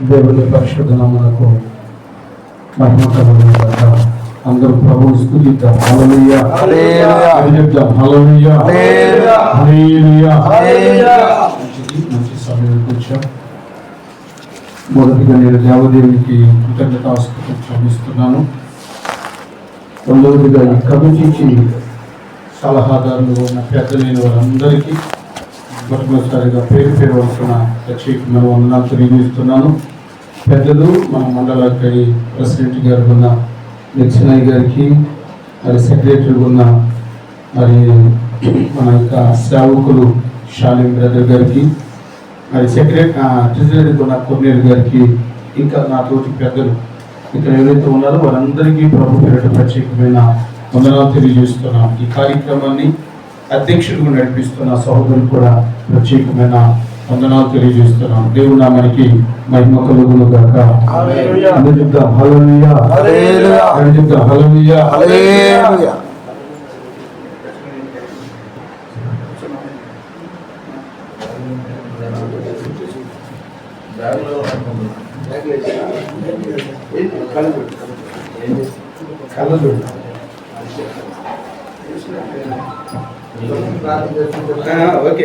దేవుని పరిశుద్ధ నామమునకు మహిమ కలుగును గాక. అందరూ ప్రభువుని స్తుతిద్దాం. హల్లెలూయా హల్లెలూయా చెప్దాం. హల్లెలూయా హల్లెలూయా హల్లెలూయా హల్లెలూయా. మంచి సమయం కూర్చో. మొదటిగా నేను దేవదేవునికి కృతజ్ఞతాస్తుతులు చెల్లిస్తున్నాను. రెండవదిగా ఈ కమిటీకి సలహాదారులు ఉన్న పెద్దలైన వారందరికీ మొట్టమొదటిసారిగా పేరు పేరు వస్తున్న ప్రత్యేకమైన వందనాలు తెలియజేస్తున్నాను. పెద్దలు మన మండల ప్రెసిడెంట్ గారు ఉన్న లక్ష్మణయ్య గారికి, మరి సెక్రటరీ ఉన్న మరి మన యొక్క సేవకులు షాలిం బ్రదర్ గారికి, మరి ట్రెజరీ ఉన్న కొన్నేరు గారికి, ఇంకా నా తోటి పెద్దలు ఇక్కడ ఎవరైతే ఉన్నారో వారందరికీ ప్రభు పేరిట ప్రత్యేకమైన వందనాలు తెలియజేస్తున్నాం. ఈ కార్యక్రమాన్ని అధ్యక్షుడిగా నడిపిస్తున్న సహోదరులు కూడా ప్రత్యేకమైన వందనాలు తెలియజేస్తున్నాం. దేవుడు నామానికి మహిమ కలుగును గాక. అందరూ చెప్తాం హల్లెలూయా హల్లెలూయా చెప్తాం. హల్లెలూయా హల్లెలూయా. ఓకే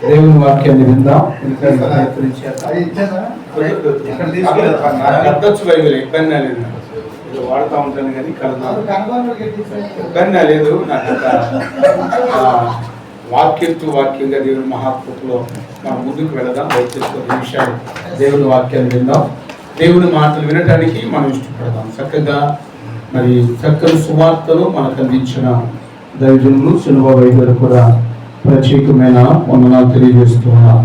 దేవుని వాక్యాన్ని విందాం. వాడుతూ ఉంటాను కానీ ఇబ్బంది లేదు. నాకు వాక్యంతో వాక్యంగా దేవుని మహాకృపలో మనం ముందుకు వెళదాం. దయచేసి కొన్ని నిమిషాలు దేవుని వాక్యాన్ని విందాం. దేవుని మాటలు వినటానికి మనం ఇష్టపడదాం. చక్కగా మరి చక్కని సువార్తలు మనకు అందించిన దైవజనులు సినుబాబాయ్ గారు కూడా ప్రత్యేకమైన వందనాలు తెలియజేస్తున్నాం.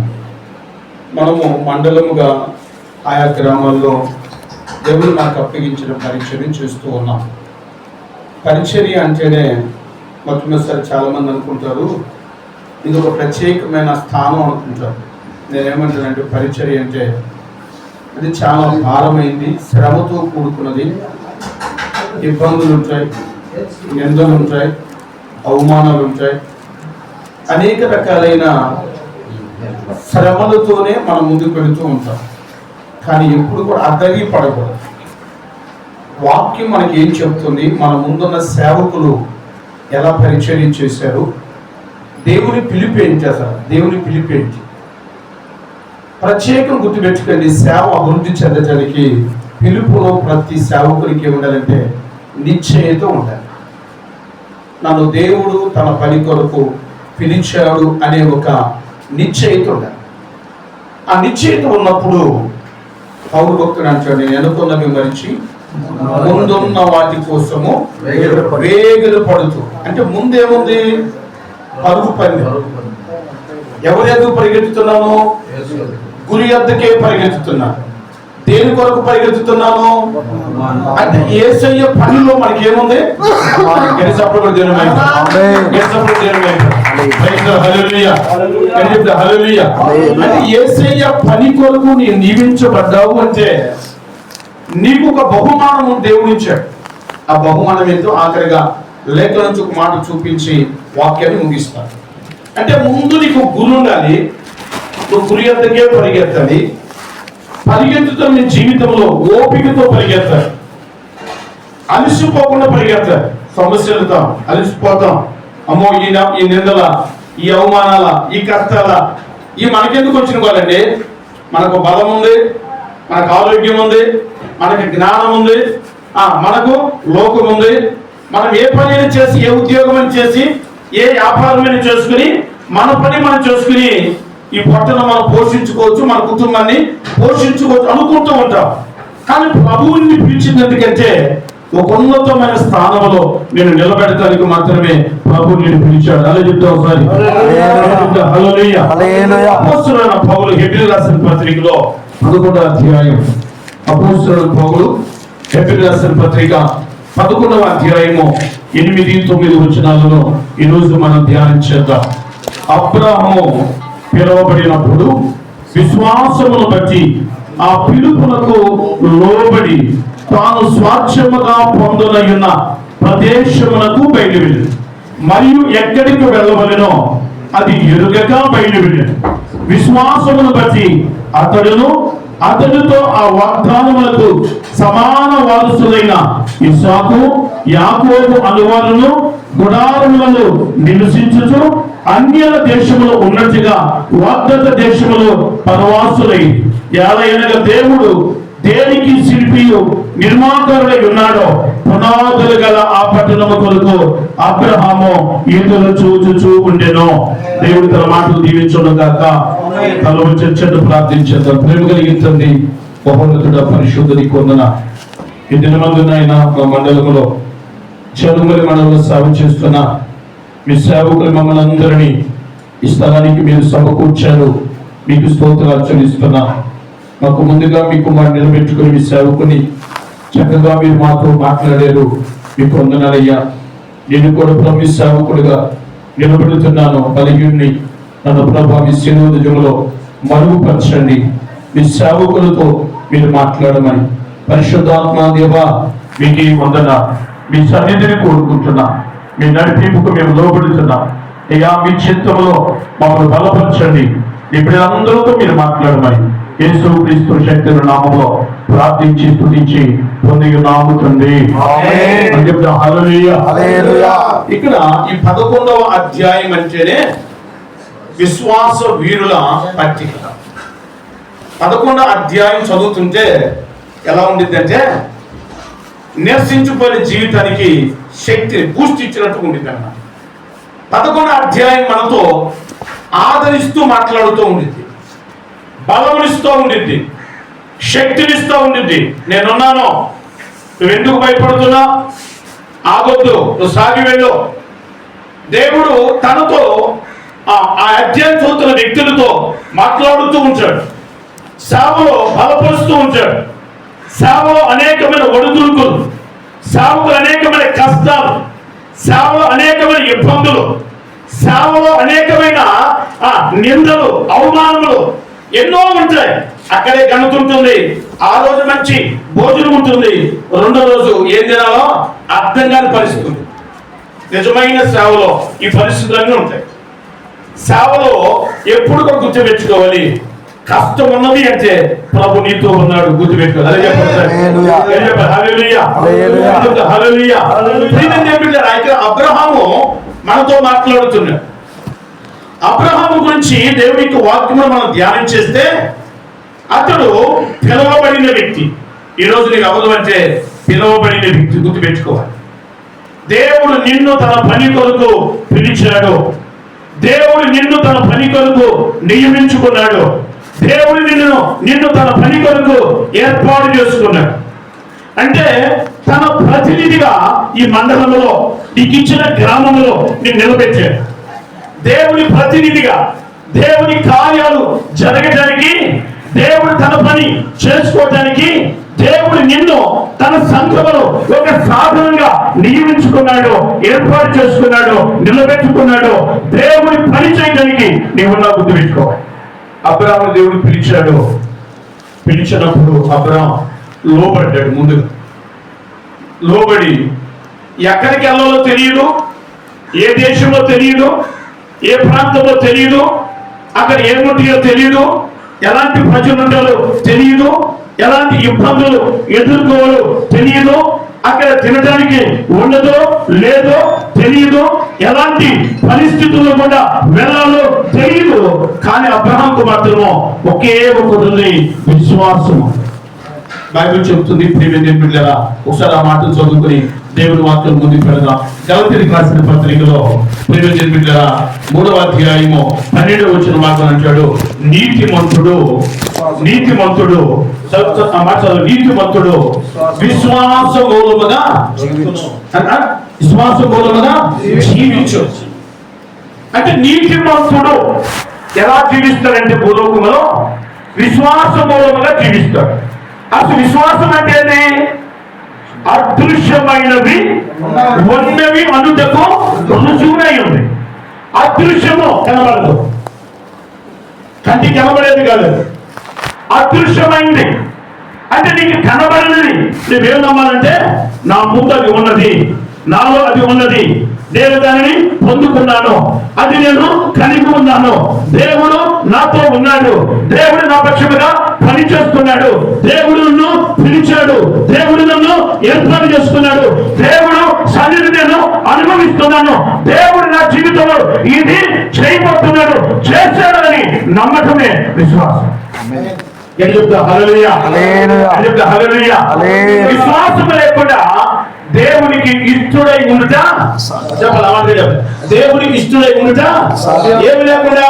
మనము మండలముగా ఆయా గ్రామాల్లో దేవుడు మనకు అప్పగించిన పరిచర్య చేస్తూ ఉన్నాం. పరిచర్య అంటేనే మొట్టమొదటిసారి చాలామంది అనుకుంటారు ఇది ఒక ప్రత్యేకమైన స్థానం అనుకుంటారు. నేనేమంటానంటే పరిచర్య అంటే అది చాలా భారమైంది, శ్రమతో కూడుకున్నది. ఇబ్బందులు ఉంటాయి, నిందలు ఉంటాయి, అవమానాలు ఉంటాయి, అనేక రకాలైన శ్రమలతోనే మనం ముందుకు వెళుతూ ఉంటాం. కానీ ఎప్పుడు కూడా అద్దగి పడకూడదు. వాక్యం మనకి ఏం చెప్తుంది, మన ముందున్న సేవకులు ఎలా పరిచర్య చేశారు, దేవుని పిలిపేంటి, అసలు దేవుని పిలిపేంటి ప్రత్యేకం గుర్తుపెట్టుకోండి. సేవ అభివృద్ధి చెందడానికి పిలుపులో ప్రతి సేవకునికి ఉండాలంటే నిశ్చయత ఉండాలి. నన్ను దేవుడు తన పని కొరకు పిలిచాడు అనే ఒక నిశ్చయత ఉండాలి. ఆ నిశ్చయత ఉన్నప్పుడు పౌరు భక్తుడు అంటాడు, నేను అనుకున్నవి మరిచి ముందున్న వాటి కోసము వేగులు పడుతూ. అంటే ముందేముంది? పరుగు పని. ఎవరి ఎదుగు పరిగెత్తుతున్నాను? గురి ఎద్దుకే పరిగెత్తుతున్నాను. దేని కొరకు పరిగెత్తుతున్నాను అంటే యేసయ్య పనిలో మనకి ఏముంది? యేసయ్య పని కొరకు నేను నియమించబడ్డావు అంటే నీకు ఒక బహుమానం దేవుడు ఇచ్చాడు. ఆ బహుమానం ఏంటో ఆఖరిగా లేఖల నుంచి ఒక మాట చూపించి వాక్యాన్ని ముగిస్తాను. అంటే ముందు నీకు గురి ఉండాలి, నువ్వు గురి ఎద్దకే పరిగెత్తాలి. పరిగెత్తుతో నీ జీవితంలో ఓపికతో పరిగెత్తాలి, అలసిపోకుండా పరిగెత్తాలి. సమస్యలతో అలసిపోతాం. అమ్మో ఈ నిందల, ఈ అవమానాల, ఈ కష్టాల, ఈ మనకెందుకు వచ్చిన వాళ్ళండి? మనకు బలం ఉంది, మనకు ఆరోగ్యం ఉంది, మనకు జ్ఞానం ఉంది, మనకు లోకం ఉంది. మనం ఏ పని చేసి, ఏ ఉద్యోగం చేసి, ఏ వ్యాపారమైన చేసుకుని మన పని మనం చేసుకుని ఈ పొట్టను మనం పోషించుకోవచ్చు, మన కుటుంబాన్ని పోషించుకోవచ్చు అనుకుంటూ ఉంటాం. కానీ ప్రభువుని పిలిచింది ఎందుకంటే ఒక ఉన్నతమైన స్థానంలో నేను నిలబెడటానికి మాత్రమే ప్రభువు నేను పిలిచాడు. అలా చెప్తా ఒకసారి అపోస్తలుడైన పౌలు హెబ్రీయులకు రాసిన పత్రికలో 11వ అధ్యాయం. అపోస్తలుడైన పౌలు హెబ్రీయులకు రాసిన పత్రిక 11వ అధ్యాయము 8-9 వచనాలను ఈరోజు మనం ధ్యానం చేద్దాం. అబ్రాహాము పిలువబడినప్పుడు విశ్వాసమును బట్టి ఆ పిలుపునకు లోబడి తాను స్వాస్థ్యముగా పొందనయున్న ప్రదేశమునకు బయలువెళ్ళి. మరియు ఎక్కడికి వెళ్ళవలెనో అది ఎరుగక బయలువెళ్ళెను. విశ్వాసమును బట్టి అతడుతో ఆ వాగ్దానములకు సమాన వారసులైన ఇస్సాకు, యాకోబు అనువారులను గుడారములలో నివసించుచు అన్యుల దేశములో ఉన్నట్టుగా వాగ్దత్త దేశములో పరవాసులై ఏలయనగా దేవుడు దేనికి శిల్పియు నిర్మాణకారుడై ఉన్నాడో పునాదులు గల ఆ పట్టణము కొరకు అబ్రహాము ఎదురు చూచుచూ ఉండెను. దేవుడు తన మాటలు దీవించును గాక. తలవ చర్చను ప్రార్థించేద్దాం. ప్రేమ కలిగించండి బహున్నతుడ పరిశుద్ధుని కొందన ఈ దినమందునైనా మా మండలములో చెరుమలి మండలంలో సేవ చేస్తున్న మీ సేవకులు మమ్మల్ని అందరినీ ఈ స్థలానికి మీరు సమకూర్చారు. మీకు స్తోత్రాలు చెల్లిస్తున్నా. మాకు ముందుగా మీ కుమారు నిలబెట్టుకుని మీ సేవకుని చక్కగా మీరు మాతో మాట్లాడారు. మీకు వందనాలయ్యా. నేను కూడా ప్రభు సేవకుడిగా నిలబెడుతున్నాను. బలహీనుని నన్ను ప్రభు మీ శిరోధములో మరుగుపరచండి. మీ సేవకులతో మీరు మాట్లాడమని పరిశుద్ధాత్మ దేవా మీకు వందన. మీ సన్నిధిని కోరుకుంటున్నా. మీ నడిపింపుకు మేము లోబడుతున్నాం అయ్యా. మీ చిత్తంలో మమ్మల్ని బలపరచండి. ఇప్పుడు అందరితో మీరు మాట్లాడమని యేసు క్రీస్తు శక్తి నామములో ప్రార్థించి స్తుతించి పొంది నాము తండ్రి. ఇక్కడ ఈ 11వ అధ్యాయం అంటేనే విశ్వాస వీరుల పట్టిక. 11వ అధ్యాయం చదువుతుంటే ఎలా ఉండిద్ది అంటే నిరసించుకునే జీవితానికి శక్తి బూస్ట్ ఇచ్చినట్టు ఉండిద్ది అన్న. 11వ అధ్యాయం మనతో ఆదరిస్తూ మాట్లాడుతూ ఉండిద్ది, బలమునిస్తూ ఉండిద్ది, శక్తినిస్తూ ఉండిద్ది. నేనున్నాను, నువ్వు ఎందుకు భయపడుతున్నా, ఆగొద్దు, నువ్వు సాగి వెళ్ళు. దేవుడు తనతో ఆ అధ్యాయం చదువుతున్న వ్యక్తులతో మాట్లాడుతూ ఉంటాడు. సేవలో బలపరుస్తూ ఉంటాడు. సేవలో అనేకమైన ఒడిదుడుకులు, సేవలో అనేకమైన కష్టాలు, సేవలో అనేకమైన ఇబ్బందులు, సేవలో అనేకమైన నిందలు, అవమానములు ఎన్నో ఉంటాయి. అక్కడే గణుతుంటుంది. ఆ రోజు మంచి భోజనం ఉంటుంది, రెండో రోజు ఏం తినాలో అర్థం కాని పరిస్థితి ఉంది. నిజమైన సేవలో ఈ పరిస్థితులన్నీ ఉంటాయి. సేవలో ఎప్పుడు కూడా గుర్తుపెట్టుకోవాలి, కష్టం ఉన్నది అంటే ప్రభు నీతో ఉన్నాడు, గుర్తుపెట్టుకోవాలి. అబ్రహాము మనతో మాట్లాడుతున్నాడు. అబ్రహాము గురించి దేవునికి వాక్యమును మనం ధ్యానం చేస్తే అతడు పిలువబడిన వ్యక్తి. ఈరోజు నీకు అవదు అంటే పిలువబడిన వ్యక్తి, గుర్తుపెట్టుకోవాలి. దేవుడు నిన్ను తన పని కొరకు పిలిచాడు. దేవుడు నిన్ను తన పని కొరకు నియమించుకున్నాడు. దేవుడు నిన్ను తన పని కొరకు ఏర్పాటు చేసుకున్నాడు. అంటే తన ప్రతినిధిగా ఈ మండలంలో, నీకు ఇచ్చిన గ్రామంలో నేను నిలబెట్టాడు. దేవుని ప్రతినిధిగా దేవుని కార్యాలు జరగడానికి, దేవుడు తన పని చేసుకోవడానికి దేవుడు నిన్ను తన సంఘములో ఒక సాధనంగా నియమించుకున్నాడు, ఏర్పాటు చేసుకున్నాడు, నిలబెట్టుకున్నాడు. దేవుని పని చేయడానికి నీవున్నా గుర్తుపెట్టుకోవాలి. అబ్రాహాము దేవుడు పిలిచాడు. పిలిచినప్పుడు అబ్రాహాం లోబడ్డాడు. ముందుగా లోబడి ఎక్కడికి వెళ్ళాలో తెలియదు, ఏ దేశంలో తెలియదు, ఏ ప్రాంతంలో తెలియదు, అక్కడ ఏముంటాయో తెలియదు, ఎలాంటి ప్రజలు ఉంటారో తెలియదు, ఎలాంటి ఇబ్బందులు ఎదుర్కోవాలో తెలియదు, అక్కడ తినడానికి ఉండదో లేదో తెలియదు, ఎలాంటి పరిస్థితుల్లో కూడా వెళ్ళాలో తెలియదు. కానీ అబ్రహాంకు మాత్రము ఒకే ఒకటి, విశ్వాసము. బైబిల్ చెప్తుంది. ప్రియమైన బిడ్డలారా, ఒకసారి ఆ మాటలు చదువుకుని దేవుని వాక్యం ముందుకు వెళదాం. గలతీయులకు రాసిన పత్రికలో ప్రియమైన బిడ్డలారా 3వ అధ్యాయము 12వ వచనం మాత్రం అంటాడు, నీతిమంతుడు విశ్వాస మూలముగా జీవించు. అంటే నీతిమంతుడు ఎలా జీవిస్తాడంటే భూలోకములో విశ్వాస మూలముగా జీవిస్తాడు. అసలు విశ్వాసం అంటే అదృశ్యమైనవి ఉన్నవి అనుటకు రుజువునై ఉంది. అదృశ్యము కనబడదు, కంటికి కనబడేది కాదు, అదృశ్యమైంది. అంటే నీకు కనబడినది నువ్వేం నమ్మాలంటే నా ముందు అది ఉన్నది, నాలో అది ఉన్నది, నేను దానిని పొందుకున్నాను, అది నేను కలిగి ఉన్నాను. దేవుడు నాతో ఉన్నాడు, దేవుడు నా పక్షముగా పనిచేస్తున్నాడు, దేవుడు నన్ను పిలిచాడు, దేవుడు నన్ను ఏర్పాటు చేసుకున్నాడు, దేవుడు సన్నిధి నేను అనుభవిస్తున్నాను, దేవుడు నా జీవితంలో ఇది చేయబోతున్నాడు, చేశాడని నమ్మకమే విశ్వాసం. విశ్వాసం లేకుండా దేవునికి ఇష్టడై ఉండుట, చెప్పాలి, దేవునికి ఇష్టడై ఉండుట ఏమి లేకుండా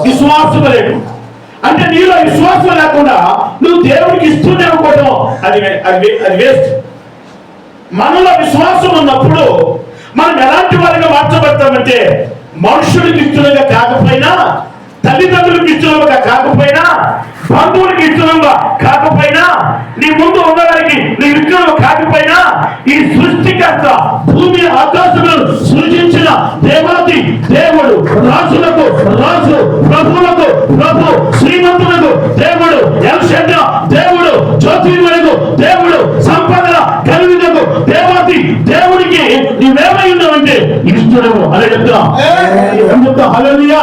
విశ్వాసం లేకుండా. అంటే నీలో విశ్వాసం లేకుండా నువ్వు దేవునికి ఇష్టం అనుకోవటం అది వేస్ట్. మనలో విశ్వాసం ఉన్నప్పుడు మనం ఎలాంటి వారిగా మార్చబడతామంటే, మనుషుడికి ఇష్టంగా కాకపోయినా, తల్లిదండ్రులకు ఇష్టంగా కాకపోయినా, బంధువులకి ఇష్టంగా కాకపోయినా, నీ ముందు ఉన్నవారికి నీ ఇష్టం కాకపోయినా, ఈ సృష్టికర్త భూమి ఆకాశములను సృజించిన దేవాది దేవుడు, రాజులకు రాజు, ప్రభువులకు ప్రభు, శ్రీమంతులకు దేవుడు, ఎల్షడ్డా దేవుడు, జ్యోతిర్మయులకు దేవుడు, సంపదల కలిగినకు దేవాది దేవుడికి నీవేమై ఉన్నావంటే ఇష్టము. అదే చెప్తాం, హల్లెలూయా,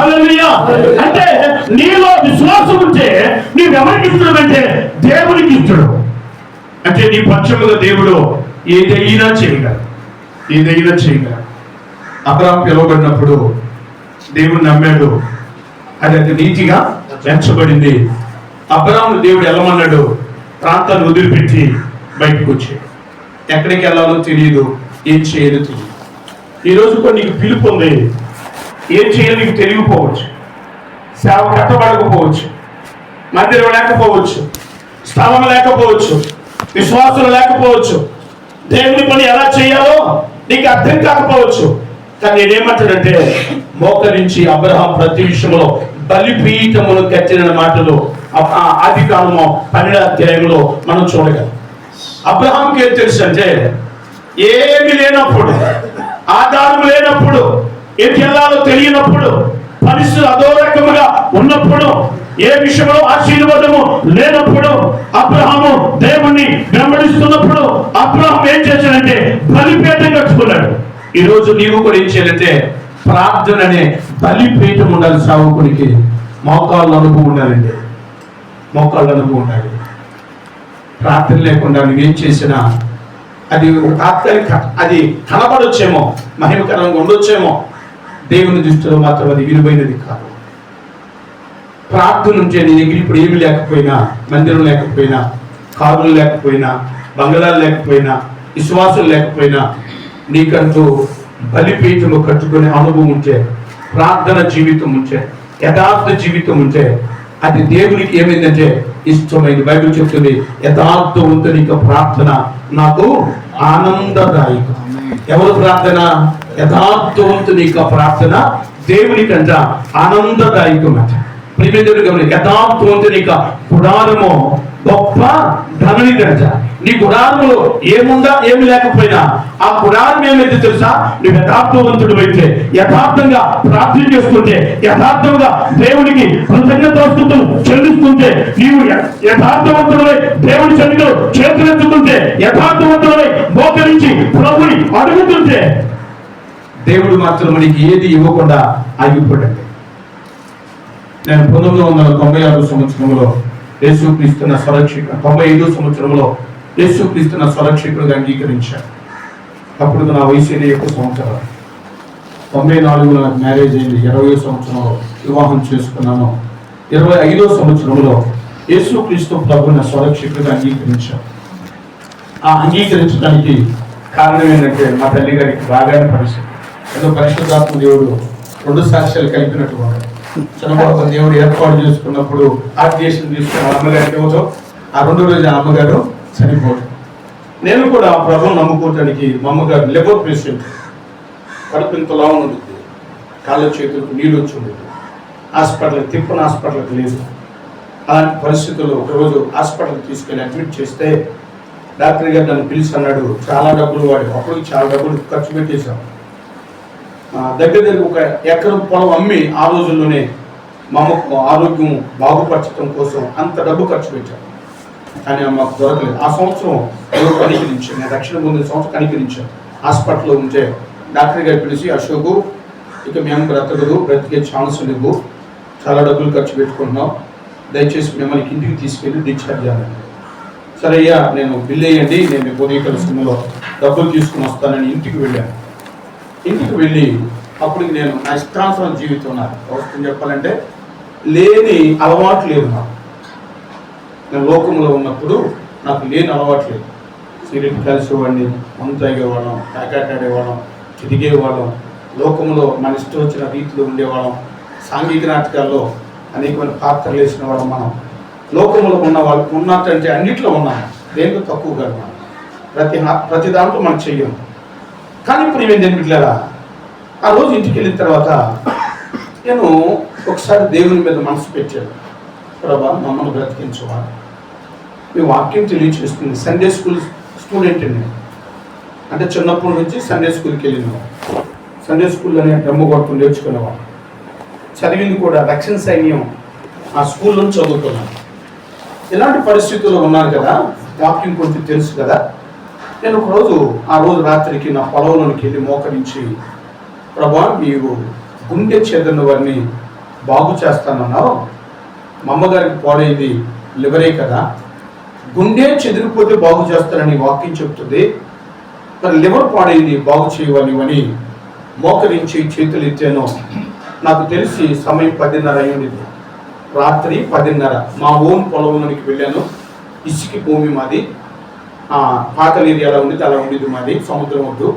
హల్లెలూయా. అంటే నీలో విశ్వాసం ఉంటే నీవెవరికి ఇష్టమంటే దేవునికి ఇష్టడు. అంటే నీ పక్షముగా దేవుడు ఏదైనా చేయగలరు, ఏదైనా చేయగలరు. అబ్రాహాము పిలువబడినప్పుడు దేవుడు నమ్మాడు, అది నీతిగా ఎంచబడింది. అబ్రాహామును దేవుడు వెళ్ళమన్నాడు, ప్రాంతాన్ని వదిలిపెట్టి బయటకు వచ్చాడు. ఎక్కడికి వెళ్ళాలో తెలియదు, ఏం చేయాలో తెలియదు. ఈరోజు కూడా నీకు పిలుపు ఉంది, ఏం చేయాలో నీకు తెలియకపోవచ్చు, సేవ కట్టబడకపోవచ్చు, మందిరం లేకపోవచ్చు, స్థలం లేకపోవచ్చు, విశ్వాసం లేకపోవచ్చు, దేవుని పని ఎలా చేయాలో నీకు అర్థం కాకపోవచ్చు. కానీ నేనేమంటాడంటే, మోకరించి అబ్రహాం ప్రతి విషయంలో బలిపీఠమును కట్టిన మాటలు ఆదికాండము 12వ అధ్యాయంలో మనం చూడగలం. అబ్రహాంకి ఏం తెలుసు అంటే, ఏమి లేనప్పుడు, ఆధారం లేనప్పుడు, ఏం వెళ్ళాలో తెలియనప్పుడు, పరిస్థితులు అదో రకముగా ఉన్నప్పుడు, ఏ విషయంలో ఆశీర్వాదము లేనప్పుడు, అబ్రహాము దేవుణ్ణి వెంబడిస్తున్నప్పుడు అబ్రహాం ఏం చేశాడంటే బలిపీఠం కట్టుకున్నాడు. ఈ రోజు నీవు కూడా ఏం చేయాలంటే, ప్రార్థన అనే బలిపీఠం ఉండాలి. సావుకునికి మోకాళ్ళ అనుభవం ఉండాలండి, మోకాళ్ళ అనుభవం ఉండాలి. ప్రార్థన లేకుండా నువ్వేం చేసినా అది తాత్కాలిక, అది కనబడొచ్చేమో, మహిమకరంగా ఉండొచ్చేమో, దేవుని దృష్టిలో మాత్రం అది విలువైనది కాదు. ప్రార్థన ఉంటే నీ దగ్గర ఇప్పుడు ఏమి లేకపోయినా, మందిరం లేకపోయినా, కారులు లేకపోయినా, బంగళాలు లేకపోయినా, విశ్వాసం లేకపోయినా, నీకంటూ బలిపీఠము కట్టుకునే అనుభవం ఉంటే, ప్రార్థన జీవితం ఉంటే, యథార్థ జీవితం ఉంటే, అది దేవునికి ఏమైందంటే ఇష్టమైంది. బైబిల్ చెప్తుంది, యథార్థవంతుని యొక్క ప్రార్థన నాకు ఆనందదాయకం. ఎవరు ప్రార్థన? యథార్థవంతుని యొక్క ప్రార్థన దేవునికంట ఆనందదాయకం అంట. యథార్థవంతుని యొక్క గుడారము గొప్ప ధననిదంట. నీ గుడారములో ఏముందా ఏమి లేకపోయినా, ఆ గుడారం ఏమైతే తెలుసా, నువ్వు యథార్థవంతుడు అయితే, యథార్థంగా ప్రార్థన చేసుకుంటే, యథార్థంగా దేవునికి కృతజ్ఞతాస్తుతులు చెల్లిస్తుంటే, నీవు యథార్థవంతుడై దేవుని సన్నిధిలో చేతులెత్తుతుంటే, యథార్థవంతుడై మోకరించి ప్రభుని అడుగుతుంటే, దేవుడు మాత్రం మనకి ఏది ఇవ్వకుండా ఆగిపోయాడు. నేను 1996 సంవత్సరంలో యేసుక్రీస్తున్న స్వరక్షకుడు, 95 సంవత్సరంలో యేసుక్రీస్తున్న స్వరక్షకుడుగా అంగీకరించాను. అప్పుడు నా వయసు 21 సంవత్సరాలు. 94 నాకు మ్యారేజ్ అయింది. 20 సంవత్సరంలో వివాహం చేసుకున్నాను. 25 సంవత్సరంలో యేసుక్రీస్తు ప్రభువుని స్వరక్షకుడుగా అంగీకరించాను. ఆ అంగీకరించడానికి కారణం ఏంటంటే, మా తల్లి గారికి బాగానే పరిస్థితి, ఏదో పరిశుద్ధాత్మ దేవుడు 2 సాక్ష్యాలు కలిపినట్టు వాడు. చంద్రబాబు దేవుడు ఏర్పాటు చేసుకున్నప్పుడు ఆర్టియేషన్ తీసుకున్న అమ్మగారికి ఇవ్వటం, ఆ 2 రోజుల అమ్మగారు చనిపోవడం. నేను కూడా ప్రభువును నమ్ముకోవటానికి, మా అమ్మగారు లివర్ పేషెంట్, కడుపు ఇంతలా ఉంది, కాళ్ళ చేతులకు నీళ్ళు వచ్చి ఉండేది, హాస్పిటల్కి లేదు. అలాంటి పరిస్థితుల్లో ఒకరోజు హాస్పిటల్కి తీసుకెళ్ళి అడ్మిట్ చేస్తే డాక్టర్ గారు నన్ను పిలిచి అన్నాడు, చాలా డబ్బులు వాడి, అప్పుడు చాలా డబ్బులు ఖర్చు పెట్టేశాం. దగ్గర 1 ఎకరం పొలం అమ్మి ఆ రోజుల్లోనే మా అమ్మకు ఆరోగ్యం బాగుపరచడం కోసం అంత డబ్బు ఖర్చు పెట్టాను. కానీ మాకు దొరకలేదు. ఆ సంవత్సరం ఏదో కనికరించాను, నేను రక్షణ పొందిన సంవత్సరం కనికరించాను. హాస్పిటల్లో ఉంటే డాక్టర్ గారు పిలిచి, అశోకు ఇక మేము బ్రతికే ఛాన్స్ లేవు, చాలా డబ్బులు ఖర్చు పెట్టుకుంటున్నాం, దయచేసి మిమ్మల్ని ఇంటికి తీసుకెళ్ళి డిశ్చార్జ్ చేయాలి. సరే అయ్యా, నేను బిల్ వేయండి, నేను ఉదయకాల సినిమాలో డబ్బులు తీసుకుని వస్తానని ఇంటికి వెళ్ళాను. ఇంటికి వెళ్ళి అప్పుడు నేను నా ఇష్టానుసరం జీవితం నాకు అవసరం చెప్పాలంటే లేని అలవాటు లేదు నాకు. నేను లోకంలో ఉన్నప్పుడు నాకు లేని అలవాటు లేదు. సిగరెట్ కలిసేవాడిని, మందు తాగేవాళ్ళం, ప్యాకెట్ ఆడేవాళ్ళం, తిరిగేవాళ్ళం, లోకంలో మన ఇష్టం వచ్చిన రీతిలో ఉండేవాళ్ళం, సాంఘిక నాటకాల్లో అనేకమైన పాత్రలు వేసిన వాళ్ళం. మనం లోకంలో ఉన్న వాళ్ళు ఉన్నట్టంటే అన్నిట్లో ఉన్నాం, దేంట్లో తక్కువ కాదు. మనం ప్రతి దాంట్లో మనం చెయ్యం. కానీ ఇప్పుడు ఏమైంది బిడ్డలారా, ఆ రోజు ఇంటికి వెళ్ళిన తర్వాత నేను ఒకసారి దేవుని మీద మనసు పెట్టాను. ప్రభా, మమ్మల్ని బ్రతికించవా, మీ వాక్యం తెలియచేస్తుంది. సండే స్కూల్ స్టూడెంట్ అండి, అంటే చిన్నప్పటి నుంచి సండే స్కూల్కి వెళ్ళినాం. సండే స్కూల్లోనే డమ్ము కొట్టుకుని నేర్చుకునేవాడు. చదివింది కూడా రక్షణ సైన్యం ఆ స్కూల్లో చదువుకున్నాను. ఇలాంటి పరిస్థితుల్లో ఉన్నాను కదా, వాక్యం కొంచెం తెలుసు కదా. నేను ఒకరోజు ఆ రోజు రాత్రికి నా పొలంలోనికి వెళ్ళి మోకరించి, ప్రభా, నీవు గుండె చెదరిన వారిని బాగు చేస్తానన్నావు, మా అమ్మగారికి పాడైంది లివరే కదా, గుండె చెదిరిపోతే బాగు చేస్తానని వాక్యం చెప్తుంది, మరి లివర్ పాడైంది బాగు చేయవని మోకరించి చేతులు ఎత్తాను. నాకు తెలిసి సమయం 10:30 అయింది, రాత్రి 10:30. మా ఓన్ పొలంలోనికి వెళ్ళాను. ఇసుక భూమి మాది, పాకల ఏరియా అలా ఉండేది, అలా ఉండేది మాది, సముద్రం వద్దు.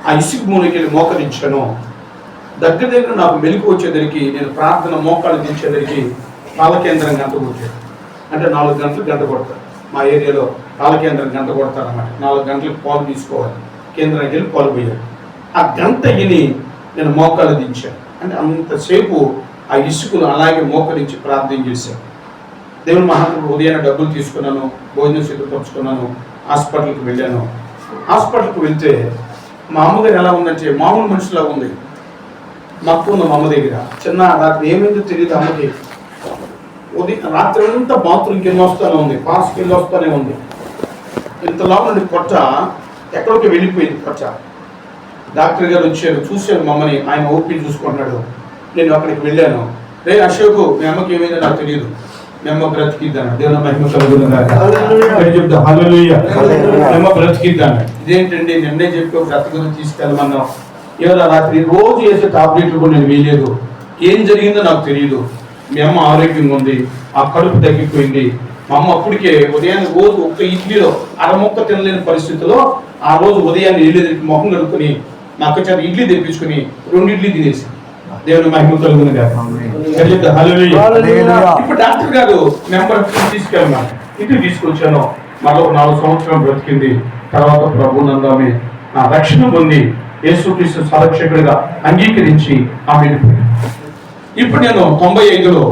ఆ ఇసుక భూమికి వెళ్ళి మోకరించాను. దగ్గర నాకు మెలకు వచ్చేసరికి, నేను ప్రార్థన మోకాలు దించేసరికి పాలకేంద్రం గంట కొట్టాడు. అంటే 4 గంటలు గంట కొడతారు మా ఏరియాలో, పాలకేంద్రం గంట కొడతారు అన్నమాట. 4 గంటలకు పాలు తీసుకోవాలి, కేంద్రానికి వెళ్ళి పాలు పోయాలి. ఆ గంట ఇని నేను మోకాలు దించాను. అంటే అంతసేపు ఆ ఇసుకను అలాగే మోకరించి ప్రార్థన చేశాను. దేవుని మహాత్ముడు ఉదయాన్నే డబ్బులు తీసుకున్నాను, భోజనం సిద్ధపరుచుకున్నాను, హాస్పిటల్కి వెళ్ళాను. హాస్పిటల్కి వెళ్తే మా అమ్మగారు ఎలా ఉందంటే మామూలు మనిషిలా ఉంది. మా అక్క ఉంది మా అమ్మ దగ్గర. చిన్న రాత్రి ఏమైందో తెలియదు అమ్మకి. ఉదయం రాత్రి అంతా బాత్రూమ్కి వెళ్ళి వస్తూనే ఉంది, పాస్కి వెళ్ళి వస్తూనే ఉంది. ఇంతలా నుండి పొట్ట ఎక్కడికి వెళ్ళిపోయింది పొట్ట. డాక్టర్ గారు వచ్చారు, చూశారు మమ్మని, ఆయన ఓపీ చూసుకుంటున్నాడు. నేను అక్కడికి వెళ్ళాను. రే అశోకు, మీ అమ్మకి ఏమైందో నాకు తెలియదు, మీ అమ్మ బ్రతికిద్దాను. దేవుని మహిమ కలుగుతుందా, హల్లెలూయా, మీ అమ్మ బ్రతికిద్దాను. ఇదేంటండి, నిన్నే చెప్పి బ్రతకను తీసుకెళ్ళమన్నాం. ఎవరో రాత్రి రోజు వేసే టాబ్లెట్లు కూడా నేను వేయలేదు. ఏం జరిగిందో నాకు తెలియదు. మీ అమ్మ ఆరోగ్యంగా ఉంది, ఆ కడుపు తగ్గిపోయింది. మా అమ్మ అప్పటికే ఉదయాన్నే రోజు ఒక్క ఇడ్లీలో అరముక్క తినలేని పరిస్థితిలో ఆ రోజు ఉదయాన్నే ఇడ్లీ మొహం కడుక్కొని మా అక్క చేత ఇడ్లీ తెప్పించుకుని 2 ఇడ్లీ తినేసి. దేవుని మహిమ కలుగును గాక. ఇప్పుడు డాక్టర్ గారు నెంబర్ తీసుకెళ్ళాను, ఇంటికి తీసుకొచ్చాను. మరో 4 సంవత్సరాలు బ్రతికింది. తర్వాత ప్రభు నందామె నా రక్షణ పొంది యేసుక్రీస్తు సంరక్షకుడిగా అంగీకరించి ఆమె వెళ్ళిపోయింది. ఇప్పుడు నేను 95లో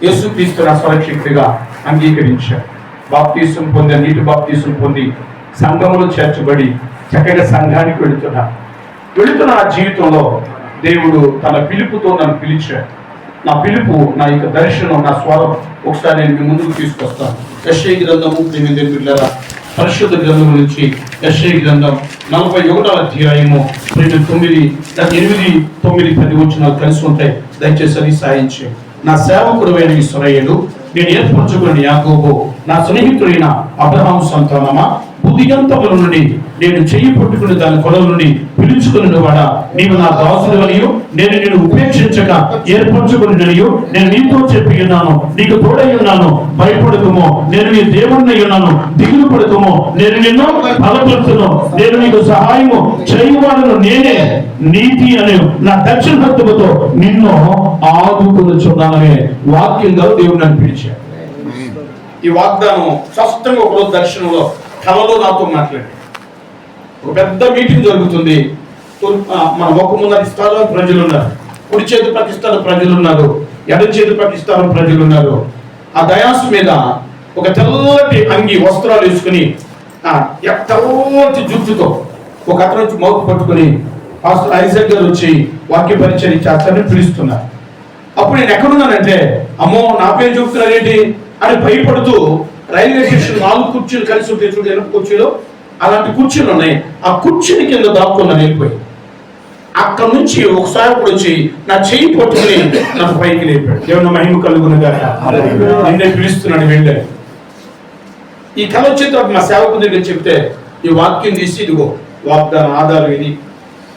యేసుక్రీస్తు నా సంరక్షకుడిగా అంగీకరించాను. బాప్తీసం పొంది, నీటి బాప్తీసం పొంది సంఘములో చేర్చబడి చక్కగా సంఘానికి వెళుతున్న ఆ జీవితంలో దేవుడు తన పిలుపుతో నన్ను పిలిచాడు. నా పిలుపు, నా యొక్క దర్శనం, నా స్వరం ఒకసారి నేను మీ ముందుకు తీసుకొస్తాను. యెషయా గ్రంథము 8 పరిశుద్ధ గ్రంథం నుంచి యెషయా గ్రంథం 41వ అధ్యాయము 9, 8, 9, 10 వచనాలు కలిసి ఉంటాయి. దయచేసి అది సాయించి. నా సేవకుడైన ఇశ్రాయేలు, నేను ఏర్పరచుకున్న యాకోబు, నా స్నేహితుడైన అబ్రహాము సంతానమా, బుద్ధిగంతముల నుండి నేను చెయ్యి పట్టుకుని దాని కొల నుండి పిలుచుకుని వాడా, నీవు నా దాసుడు అనియు, నేను నిన్ను ఉపేక్షించక ఏర్పరచుకునియు నేను నీతో చెప్పి ఉన్నాను, నీకు తోడై ఉన్నాను, భయపడుతుమో, నేను నీ దేవుడినై ఉన్నాను, దిగులు పడుతుమో, నేను నిన్ను బలపరుతును, నేను నీకు సహాయము చేయువాడను నేనే, నీతి అనే నా దక్షిణ హస్తముతో నిన్ను ఆదుకొనుచున్నాననే వాక్యంగా దేవుడు నన్ను పిలిచాడు. ఈ వాగ్దానం స్పష్టంగా ఒకరోజు దర్శనంలో కలలో నాతో మాట్లాడి, ఒక పెద్ద మీటింగ్ జరుగుతుంది. మన ఒక ముందర ఇస్తారో ప్రజలు ఉన్నారు, కుడి చేతి పాకిస్తాన్ ప్రజలు ఉన్నారు, ఎడమ చేతి పాకిస్తాన్ ప్రజలు ఉన్నారు. ఆ దయాసు మీద ఒక తెల్లటి అంగి వస్త్రాలు వేసుకుని తెల్లటి జుట్టుతో ఒక అతను వచ్చి మౌత్ పట్టుకుని పాస్టర్ ఐజాక్ గారు వచ్చి వాక్య పరిచయం చేస్తారని పిలుస్తున్నారు. అప్పుడు నేను ఎక్కడున్నానంటే, అమ్మో నా పేరు చెప్తున్నారు ఏంటి అని భయపడుతూ రైల్వే స్టేషన్ 4 కుర్చీలు కలిసి ఉంటే చూడు, ఎనక కుర్చీలో అలాంటి కుర్చీలు ఉన్నాయి. ఆ కుర్చీని కింద దాక్కున్నాను వెళ్ళిపోయి. అక్కడ నుంచి ఒక సేవకుడు వచ్చి నా చెయ్యి పట్టుకుని నాకు పైకి లేపాడు. దేవుని మహిమ కలుగును గాక. నిన్నే పిలుస్తున్నాడు వెళ్ళాడు. ఈ కళ వచ్చిన తర్వాత మా సేవకుడి దగ్గర చెప్తే ఈ వాక్యం తీసి ఇదిగో వాగ్దానం ఆధారం ఇది,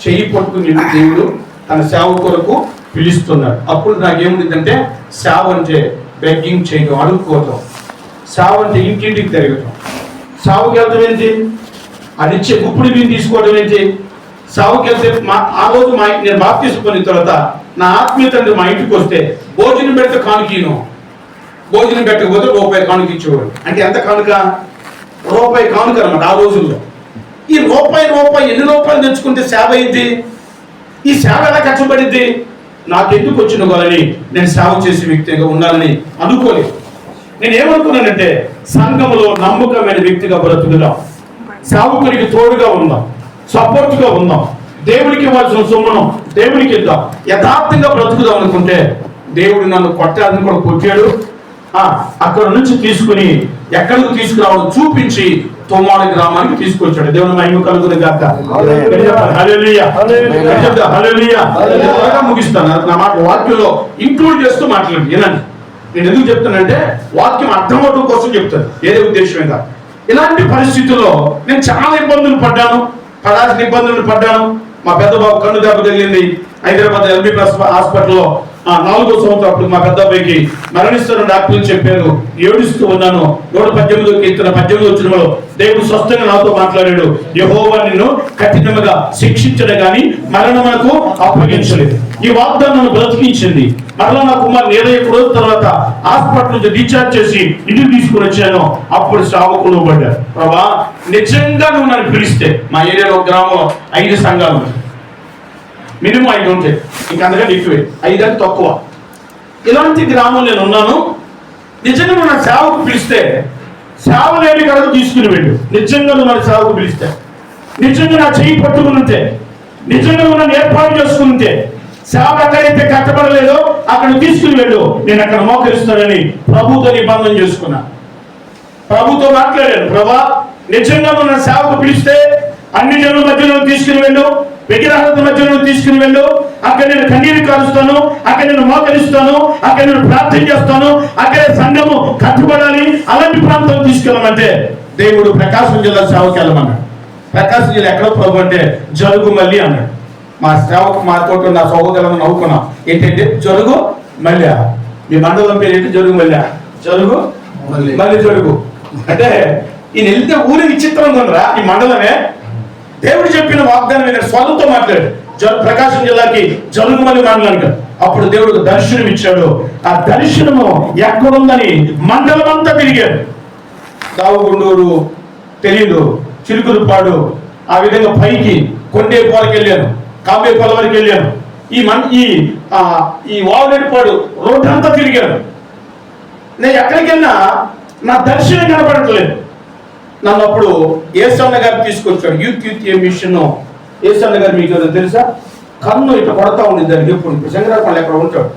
చెయ్యి పట్టుకుని దేవుడు తన సేవ కొరకు పిలుస్తున్నాడు. అప్పుడు నాకేముందంటే సేవ అంటే బెగ్గింగ్ చేయడం, అడుక్కోవటం. సేవ అంటే ఇంటింటికి తిరగటం. సేవకి వెళ్తాం ఏంటి, అది ఇచ్చే గుప్పుడు బియ్యం తీసుకోవడం ఏంటి. సేవకి వెళ్తే ఆ రోజు నేను బాప్తిసం పొందిన తర్వాత నా ఆత్మీయ తండ్రి మా ఇంటికి వస్తే భోజనం పెడితే కానుకీను, భోజనం పెట్టకపోతే రూపాయి కానుక ఇచ్చేవాడు. అంటే ఎంత కానుక? రూపాయి కానుక అన్నమాట ఆ రోజుల్లో. ఈ రూపాయి ఎన్ని రూపాయలు తెచ్చుకుంటే సేవ అయింది? ఈ సేవ ఎలా కష్టపడింది? నాకెందుకు వచ్చిన వాళ్ళని నేను సేవ చేసే వ్యక్తిగా ఉండాలని అనుకోలేదు. నేను ఏమనుకున్నానంటే సంఘములో నమ్మకమైన వ్యక్తిగా బ్రతుకుదాం, సేవకునికి తోడుగా ఉందాం, సపోర్ట్గా ఉందాం, దేవుడికి ఇవ్వాల్సిన సొమ్మును దేవుడికి ఇద్దాం, యథార్థంగా బ్రతుకుదాం అనుకుంటే దేవుడు నన్ను కొట్టాలని కూడా కొట్టాడు. అక్కడ నుంచి తీసుకుని ఎక్కడికి తీసుకురావడం చూపించి తోమాడ గ్రామానికి తీసుకొచ్చాడు. దేవుని మహిమ కలుగును గాక. హల్లెలూయా, హల్లెలూయా. ముగిస్తాను నా మాట వాక్యంలో ఇంక్లూడ్ చేస్తూ మాట్లాడండి. వినండి, నేను ఎందుకు చెప్తానంటే వాక్యం అర్థమవడం కోసం చెప్తాను, ఏదే ఉద్దేశంగా. ఇలాంటి పరిస్థితుల్లో నేను చాలా ఇబ్బందులు పడ్డాను, పడాల్సిన ఇబ్బందులు పడ్డాను. మా పెద్ద బాబు కన్ను దెబ్బ తగిలింది హైదరాబాద్ ఎల్బీ హాస్పిటల్లో. 4వ సంవత్సరం అప్పుడు మా పెద్ద అబ్బాయికి మరణిస్తున్న డాక్టర్లు చెప్పారు. ఏడుస్తూ ఉన్నాను. 118 కీర్తన 18వ వచనంలో దేవుడు స్పష్టంగా నాతో మాట్లాడాడు. యెహోవా నిన్ను కఠినంగా శిక్షించడం గాని మరణమునకు అప్పగించలేదు. ఈ వాగ్దానం బ్రతికించింది. మరలా నా కుమారుని 21 రోజుల తర్వాత హాస్పిటల్ నుంచి డిశ్చార్జ్ చేసి ఇంటికి తీసుకుని వచ్చాను. అప్పుడు సేవకులు పడ్డారు. ప్రభా, నిజంగా నువ్వు నన్ను పిలిస్తే, మా ఏరియాలో గ్రామంలో 5 సంఘాలు, మినిమం 5 ఉంటాయి, ఇంకంతకంటే ఎక్కువే, 5 అంటే తక్కువ. ఇలాంటి గ్రామం నేను ఉన్నాను. నిజంగా నువ్వు నా సేవకు పిలిస్తే సేవ లేని కడకు తీసుకుని వెళ్ళు. నిజంగా నువ్వు నా సేవకు పిలిస్తే, నిజంగా నా చెయ్యి పట్టుకుని ఉంటే, నిజంగా నువ్వు నన్ను ఏర్పాటు చేసుకుని ఉంటే, సేవ ఎక్కడైతే కట్టబడలేదో అక్కడ తీసుకుని వెళ్ళు, నేను అక్కడ మోకరిస్తానని ప్రభుతో నిబంధన చేసుకున్నా. ప్రభుతో మాట్లాడాను. ప్రభా, నిజంగా నువ్వు నా సేవకు పిలిస్తే అన్ని జనుల మధ్యలో తీసుకుని వెళ్ళు, విగ్రహాల మధ్యలో తీసుకుని వెళ్ళు. అక్కడ నేను కన్నీరు కారుస్తాను, అక్కడ నేను మోకరిస్తాను, అక్కడ నేను ప్రార్థన చేస్తాను, అక్కడే సంఘము కట్టుబడాలి. అలాంటి ప్రాంతం తీసుకెళ్ళమంటే దేవుడు ప్రకాశం జిల్లా సేవకి వెళ్ళమన్నాడు. ప్రకాశం జిల్లా ఎక్కడో ప్రభు అంటే జరుగు మల్లి అన్నాడు. మా సేవకు మాతో నా సహోదరులను నవ్వుకున్నాం. ఏంటంటే జరుగు మల్లి. మీ మండలం పేరు ఏంటి? జరుగు మల్లి. జరుగు మళ్ళీ జరుగు అంటే ఈయన వెళ్తే ఊరి విచిత్రం ఉందరా ఈ మండలమే. దేవుడు చెప్పిన వాగ్దానం మీద స్వరంతో మాట్లాడు. ప్రకాశం జిల్లాకి జరుగుమల్లి మండలానికి అప్పుడు దేవుడు దర్శనం ఇచ్చాడు. ఆ దర్శనము ఎక్కడుందని మండలం అంతా తిరిగాడు. దావుగుండూరు తెలియదు, చిలుకురుపాడు, ఆ విధంగా పైకి కొండేపాలకి వెళ్ళాను, కాంబేపాల వరకు వెళ్ళాను. ఈ వావులేడిపాడు రోడ్డు అంతా తిరిగాను. నేను ఎక్కడికి వెళ్ళినా నా దర్శనం కనపడట్లేదు. నన్ను అప్పుడు ఏసన్న గారు తీసుకొచ్చాడు. Youth machine. ఏసన్న గారు మీకు తెలుసా? కన్ను ఇట్లా కొడతా ఉంది దానికి. ఇప్పుడు శంకరాపల్లి ఎక్కడ ఉంటాడు,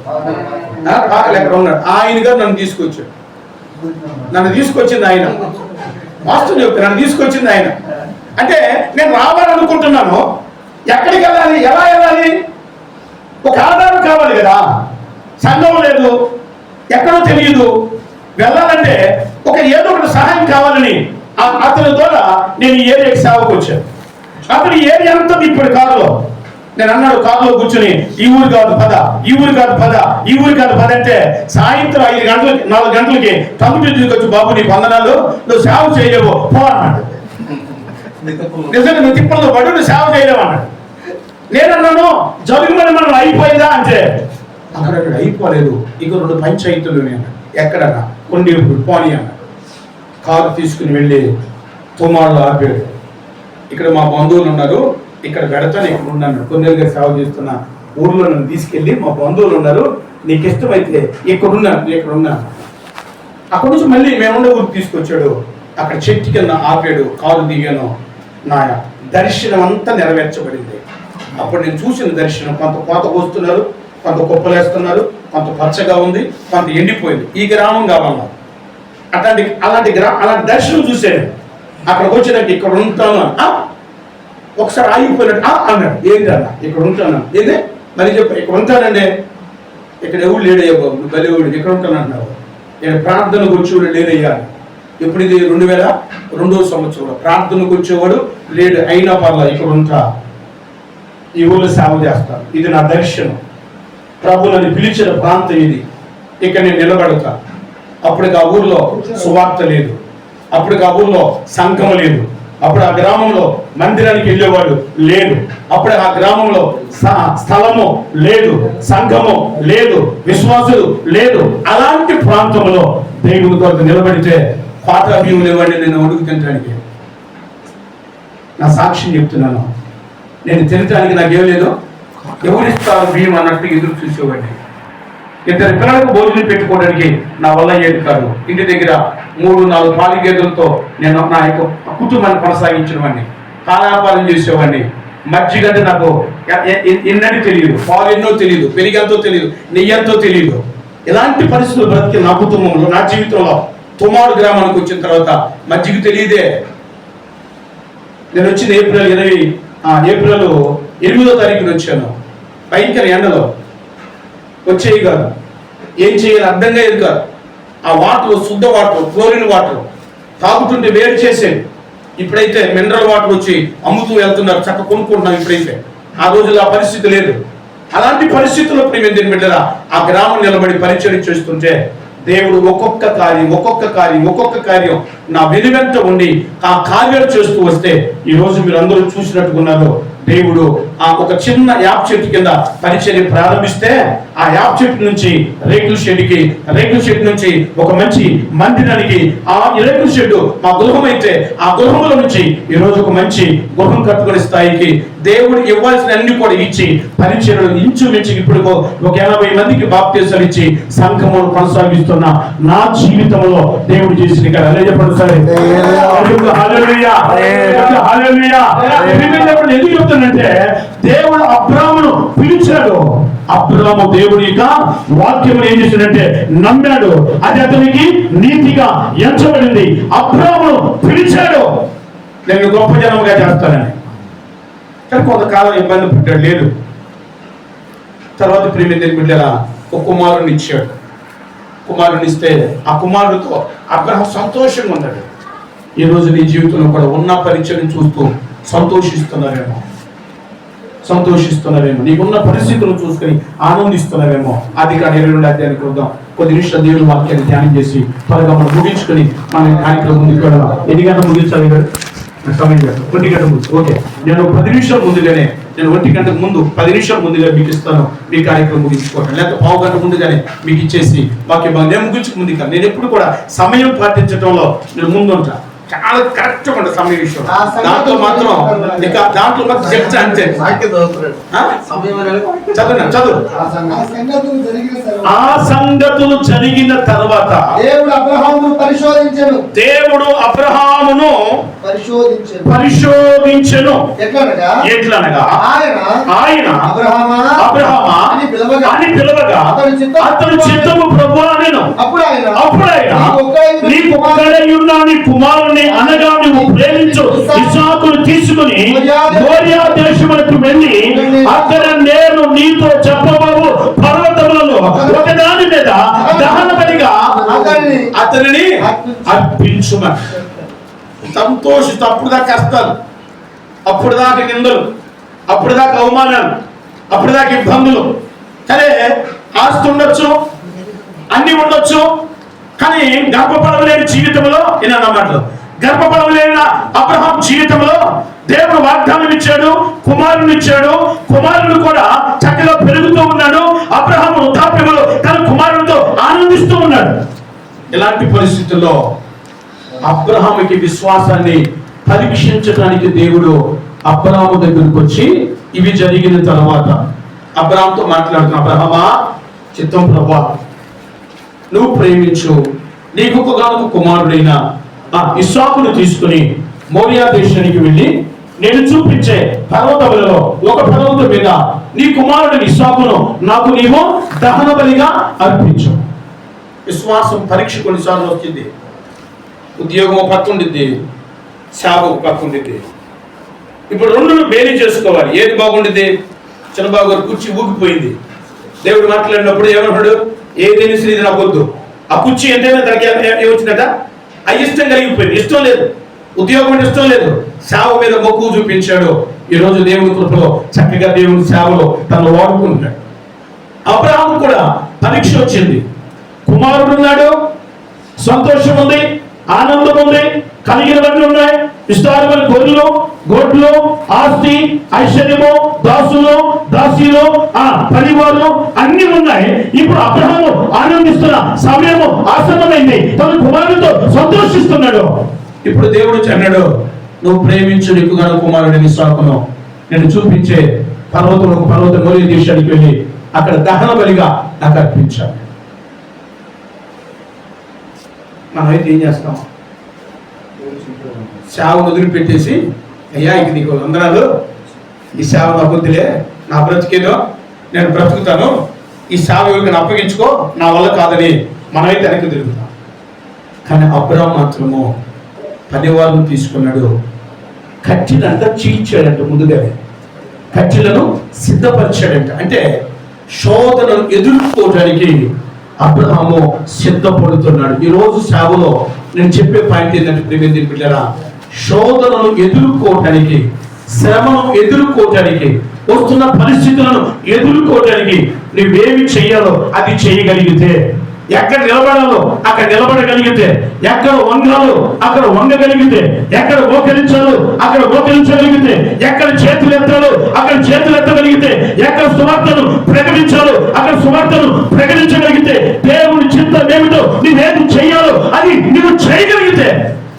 పాకలు ఎక్కడ ఉన్నాడు. ఆయన గారు నన్ను తీసుకొచ్చాడు. నన్ను తీసుకొచ్చింది ఆయన. వాస్తవం చెప్తాను, నన్ను తీసుకొచ్చింది ఆయన. అంటే నేను రావాలనుకుంటున్నాను. ఎక్కడికి వెళ్ళాలి, ఎలా వెళ్ళాలి? ఒక ఆధారం కావాలి కదా. సంఘం లేదు, ఎక్కడో తెలియదు. వెళ్ళాలంటే ఏదో ఒకటి సహాయం కావాలని అతని ద్వారా నేను ఈ ఏరియాకి సేవకు వచ్చాను. అతను ఏరియా అంతా ఇప్పుడు కారులో నేను అన్నాడు, కారులో కూర్చొని ఈ ఊరు కాదు పద, ఈ ఊరు కాదు పద, ఈ ఊరు కాదు పద అంటే సాయంత్రం 5 గంటలకి 4 గంటలకి కంప్యూటర్ తీసుకొచ్చి బాబు నీ వందనాలు, నువ్వు సేవ చేయలేవు పో అన్నాడు. నిజంగా నువ్వు తిప్పలతో పడు, నువ్వు సేవ చేయలేవు అన్నాడు. నేనన్నాను జరుగుమని మనం అయిపోయిందా అంటే అక్కడ అయిపోలేదు, ఇక 2 పంచాయతీలు ఎక్కడన్నా కొన్ని పోనీ అన్నాడు. కారు తీసుకుని వెళ్ళి తుమ్మాళ్ళు ఆపాడు. ఇక్కడ మా బంధువులు ఉన్నారు, ఇక్కడ పెడతాను, ఇక్కడ ఉన్నాను, కొన్నేళ్ళుగా సేవ చేస్తున్న ఊర్లో నన్ను తీసుకెళ్ళి మా బంధువులు ఉన్నారు, నీకు ఇష్టమైతే ఇక్కడ ఉన్నాను. అక్కడి నుంచి మళ్ళీ మేముండే ఊరికి తీసుకొచ్చాడు. అక్కడ చెట్టు కింద ఆపాడు, కారు దిగాను. నా దర్శనం అంతా నెరవేర్చబడింది. అప్పుడు నేను చూసిన దర్శనం, కొంత కోత కోస్తున్నారు, కొంత కుప్పలేస్తున్నారు, కొంత పచ్చగా ఉంది, కొంత ఎండిపోయింది. ఈ గ్రామం కావాలన్నారు. అలాంటి దర్శనం చూశాను. అక్కడికి వచ్చినాక ఇక్కడ ఉంటాను. ఒకసారి ఆగిపోయినట్టు అన్నాడు. ఏంటి అన్న? ఇక్కడ ఉంటాను. ఏంది మరి చెప్పు, ఇక్కడ ఉంటానండి. ఇక్కడ ఎవరు లేడయ్యా బాబు, నువ్వు బలివుడు, ఇక్కడ ఉంటానంటున్నావు. ఇక్కడ ప్రార్థనకు వచ్చేవాడు లేడయ్యా. ఇప్పుడు ఇది 2002వ సంవత్సరంలో ప్రార్థనకు వచ్చేవాడు లేడు. అయినా పర్లా ఇక్కడ ఉంటా, ఈ ఊళ్ళో సేవ చేస్తాను. ఇది నా దర్శనం. ప్రభు నన్ను పిలిచిన ప్రాంతం ఇది. ఇక్కడ నేను నిలబడతా. అప్పటికి ఆ ఊర్లో సువార్త లేదు, అప్పటికి ఆ ఊర్లో సంఘం లేదు, అప్పుడు ఆ గ్రామంలో మందిరానికి వెళ్ళేవాడు లేడు, అప్పుడు ఆ గ్రామంలో స్థలము లేదు, సంఘము లేదు, విశ్వాసులు లేదు. అలాంటి ప్రాంతంలో దేవుని కొరకు నిలబడితే పాత బియ్యం లేవండి నేను అడుగు తినడానికి. నా సాక్ష్యం చెప్తున్నాను. నేను తినడానికి నాకేం లేదు, ఎవరిస్తారు బియ్యం అన్నట్టు ఎదురు చూసేవాడిని. ఇద్దరు పిల్లలకు భోజనం పెట్టుకోవడానికి నా వల్ల ఏది కాదు. ఇంటి దగ్గర 3-4 పాలి గేదెలతో నేను నా యొక్క కుటుంబాన్ని కొనసాగించినవాడిని. కాలాపాలన చేసేవాడిని. మజ్జిగ అంటే నాకు ఎన్నని తెలియదు, పాలు ఎన్నో తెలియదు, పెరిగెంతో తెలియదు, నెయ్యంతో తెలియదు. ఇలాంటి పరిస్థితులు బ్రతికి నా కుటుంబంలో, నా జీవితంలో తుమారు గ్రామానికి వచ్చిన తర్వాత మజ్జిగ తెలియదే. నేను వచ్చిన ఏప్రిల్ 8వ తారీఖున వచ్చాను. భయంకర ఎండలో వచ్చేవి కాదు, ఏం చేయాలి అర్థంగా ఏది కాదు. ఆ వాటర్ శుద్ధ వాటర్, క్లోరిన్ వాటర్ తాగుతుంటే వేడి చేసేది. ఇప్పుడైతే మినరల్ వాటర్ వచ్చి అమ్ముతూ వెళ్తున్నారు, చక్క కొనుక్కుంటున్నాం. ఇప్పుడైతే ఆ రోజుల్లో ఆ పరిస్థితి లేదు. అలాంటి పరిస్థితుల్లో ప్రేమ బిడ్డరా ఆ గ్రామం నిలబడి పరిచయం చేస్తుంటే దేవుడు ఒక్కొక్క కార్యం నా వెనువెంట ఉండి ఆ కార్యాలు చేస్తూ వస్తే ఈ రోజు మీరు అందరూ చూసినట్టుకున్నారు. దేవుడు ఆ ఒక చిన్న యాప్ చెట్టు కింద పరిచర్య ప్రారంభిస్తే ఆ యాప్ చెట్టు నుంచి రేకుల షెడ్ నుంచి ఒక మంచి మందిరానికి, ఆ రేకుల షెడ్ మా గృహం అయితే ఆ గృహంలో నుంచి ఈ రోజు ఒక మంచి గృహం కట్టుకునే స్థాయికి దేవుడు ఇవ్వాల్సిన అన్ని కూడా ఇచ్చి పరిచర్యలు ఇంచుమించు ఇప్పుడు ఒక 80 మందికి బాప్తీసాలు ఇచ్చి సంఘమును కొనసాగిస్తున్న నా జీవితంలో దేవుడు చేసిన కదా. అదే చెప్పండి సరే. ఎందుకు చెప్తానంటే దేవుడు అబ్రాహామును పిలిచాడు. అబ్రాహాము దేవుడి యొక్క వాక్యమును ఏం చేశాడంటే నమ్మాడు. అది అతనికి నీతిగా ఎంచబడింది. అబ్రాహామును పిలిచాడు, నేను గొప్ప జనముగా చేస్తానని. కానీ కొంతకాలం ఇబ్బంది పడ్డాడు, లేదు. తర్వాత ప్రేమ బిడ్డలా ఒక కుమారుని ఇచ్చాడు. కుమారుని ఇస్తే ఆ కుమారుడితో అబ్రాహాము సంతోషంగా ఉన్నాడు. ఈ రోజు నీ జీవితంలో కూడా ఉన్న పరిచయం చూస్తూ సంతోషిస్తున్నారేమో, నీకున్న పరిస్థితులను చూసుకొని ఆనందిస్తున్నారేమో. అది కానీ 22వ అధ్యాయానికి వద్దాం. కొద్ది నిమిషాలు దేవుని వాక్యాన్ని ధ్యానం చేసి త్వరగా మనం ముగించుకొని మన కార్యక్రమం ముందుకు వెళ్దాం. ఎన్ని గంటలు ముగించాలి? సమయం 1 గంట ముందు. ఓకే, నేను 10 నిమిషాల ముందుగానే, నేను 1 గంటకు ముందు 10 నిమిషాల ముందుగా మీకు ఇస్తాను. మీ కార్యక్రమం ముగించుకోవటం, లేకపోతే పావు గంట ముందుగానే మీకు ఇచ్చేసి వాక్యం నేను ముగించుకు ముందు కాదు. నేను ఎప్పుడు కూడా సమయం పాటించడంలో నేను ముందుంటా. చాలా కరెక్ట్ గా ఉంటుంది సమయ విషయం. దాంట్లో మాత్రం చర్చ అంతే. చదువు. ఆ సంగతులు జరిగిన తర్వాత దేవుడు అబ్రహామును పరిశోధించెను. ఎట్లనగా ఆయన అబ్రహామా అని పిలవగా అతడు చిత్తము ప్రభువా అనెను. అప్పుడు ఆయన నీకు ఒక్కడై ఉన్న నీ కుమారుని అనగా నువ్వు ప్రేమించు ఇస్సాకును తీసుకుని మోరియా దేశమునకు వెళ్ళి అక్కడ నేను నీతో చెప్పబోవు పర్వతములలో ఒకదాని మీద దహన బలిగా అతనిని అర్పించుమని. సంతోషిస్తూ అప్పుడు దాకా కష్టాలు, అప్పుడు దాకా నిందలు, అప్పుడు దాకా అవమానాలు, అప్పుడు దాకా ఇబ్బందులు. సరే, ఆస్తి ఉండొచ్చు, అన్ని ఉండొచ్చు, కానీ గర్భఫలం జీవితంలో ఇన్నమాట. గర్భఫలం లేని అబ్రహాం జీవితంలో దేవుడు వాగ్దానం ఇచ్చాడు, కుమారుని ఇచ్చాడు. కుమారుడు కూడా చక్కగా పెరుగుతూ ఉన్నాడు. అబ్రహాము వృద్ధాప్యంలో తన కుమారుడితో ఆనందిస్తూ ఉన్నాడు. ఇలాంటి పరిస్థితుల్లో అబ్రహాముకి విశ్వాసాన్ని పరీక్షించడానికి దేవుడు అబ్రహాము దగ్గరకు వచ్చి ఇవి జరిగిన తర్వాత అబ్రహాముతో మాట్లాడుతున్నా. అబ్రహామా, చిత్తం ప్రభువా, నువ్వు ప్రేమించు, నీకు ఒకగానొక కుమారుడైన ఇస్సాకును తీసుకుని మోరియా దేశానికి వెళ్ళి నేను చూపించే పర్వతములలో ఒక పర్వతం మీద నీ కుమారుడిని ఇస్సాకును నాకు నీవు దహన బలిగా అర్పించు. విశ్వాసం పరీక్ష కొన్నిసార్లు వచ్చింది. ఉద్యోగం పక్క ఉండిద్ది, సేవ పక్క ఉండిద్ది. ఇప్పుడు రెండు బేరీ చేసుకోవాలి. ఏది బాగుండేది? చంద్రబాబు గారు కుర్చీ ఊగిపోయింది. దేవుడు మాట్లాడినప్పుడు ఏమన్నాడు? ఏదైనా శ్రీ నాకు వద్దు. ఆ కుర్చీ ఎంతైనా తనకి ఏమొచ్చిందట? అయిష్టం కలిగిపోయింది. ఇష్టం లేదు, ఉద్యోగం అంటే ఇష్టం లేదు, సేవ మీద మొక్కు చూపించాడు. ఈరోజు దేవుని కృపలో చక్కగా దేవుని సేవలో తను వాడుకుంటున్నాడు. అబ్రహాము కూడా పరీక్ష వచ్చింది. కుమారుడు ఉన్నాడు, సంతోషం ఉంది, ఆనందం ఉంది, కలిగినవన్నీ ఉన్నాయి, విస్తారమైన గొర్రెలు గొడ్లు, ఆస్తి, ఐశ్వర్యము, దాసులు దాసీలు, పనివారు అన్ని ఉన్నాయి. ఇప్పుడు అబ్రహాము ఆనందిస్తున్న సమయము ఆసన్నమైంది. తన కుమారుడితో సంతోషిస్తున్నాడు. ఇప్పుడు దేవుడు అన్నాడు, నువ్వు ప్రేమించు ఎక్కువగా కుమారుడిని ఇస్సాకును నేను చూపించే పర్వతం మొలి దేశానికి వెళ్ళి అక్కడ దహన బలిగా నాకు అర్పించాను. మనమైతే ఏం చేస్తాం? సేవ వదిలిపెట్టేసి, అయ్యా ఇక నీకు వందనాలు, ఈ సేవ నా బుద్ధిలే, నా బ్రతికేదో నేను బ్రతుకుతాను, ఈ సేవ ఎవరికి అప్పగించుకో, నా వల్ల కాదని మనమైతే వెనక్కి తిరుగుతాం. కానీ అబ్రహాము మాత్రము పనివాళ్ళను తీసుకున్నాడు. కట్టెలంతా చీల్చాడంట, ముందుగానే కట్టెలను సిద్ధపరిచాడంట. అంటే శోధనను ఎదుర్కోవడానికి అబ్రహాము సిద్ధపడుతున్నాడు. ఈరోజు సేవలో నేను చెప్పే పాయింట్ ఏంటంటే, ప్రియమైన బిడ్డలారా, శోధనను ఎదుర్కోవటానికి, శ్రమను ఎదుర్కోవటానికి, వస్తున్న పరిస్థితులను ఎదుర్కోవటానికి నువ్వేమి చెయ్యాలో అది చేయగలిగితే, ఎక్కడ నిలబడాలో అక్కడ నిలబడగలిగితే, ఎక్కడ వంగాలో అక్కడ వంగగలిగితే, ఎక్కడ మోకరించాలో అక్కడ మోకరించగలిగితే, ఎక్కడ చేతులు ఎత్తాలో అక్కడ చేతులు ఎత్తగలిగితే, ఎక్కడ సువార్తను ప్రకటించాలో అక్కడ సువార్తను ప్రకటించగలిగితే, దేవుని చిత్తం ఏమిటో నువ్వేది చెయ్యాలో అది నువ్వు చేయగలిగితే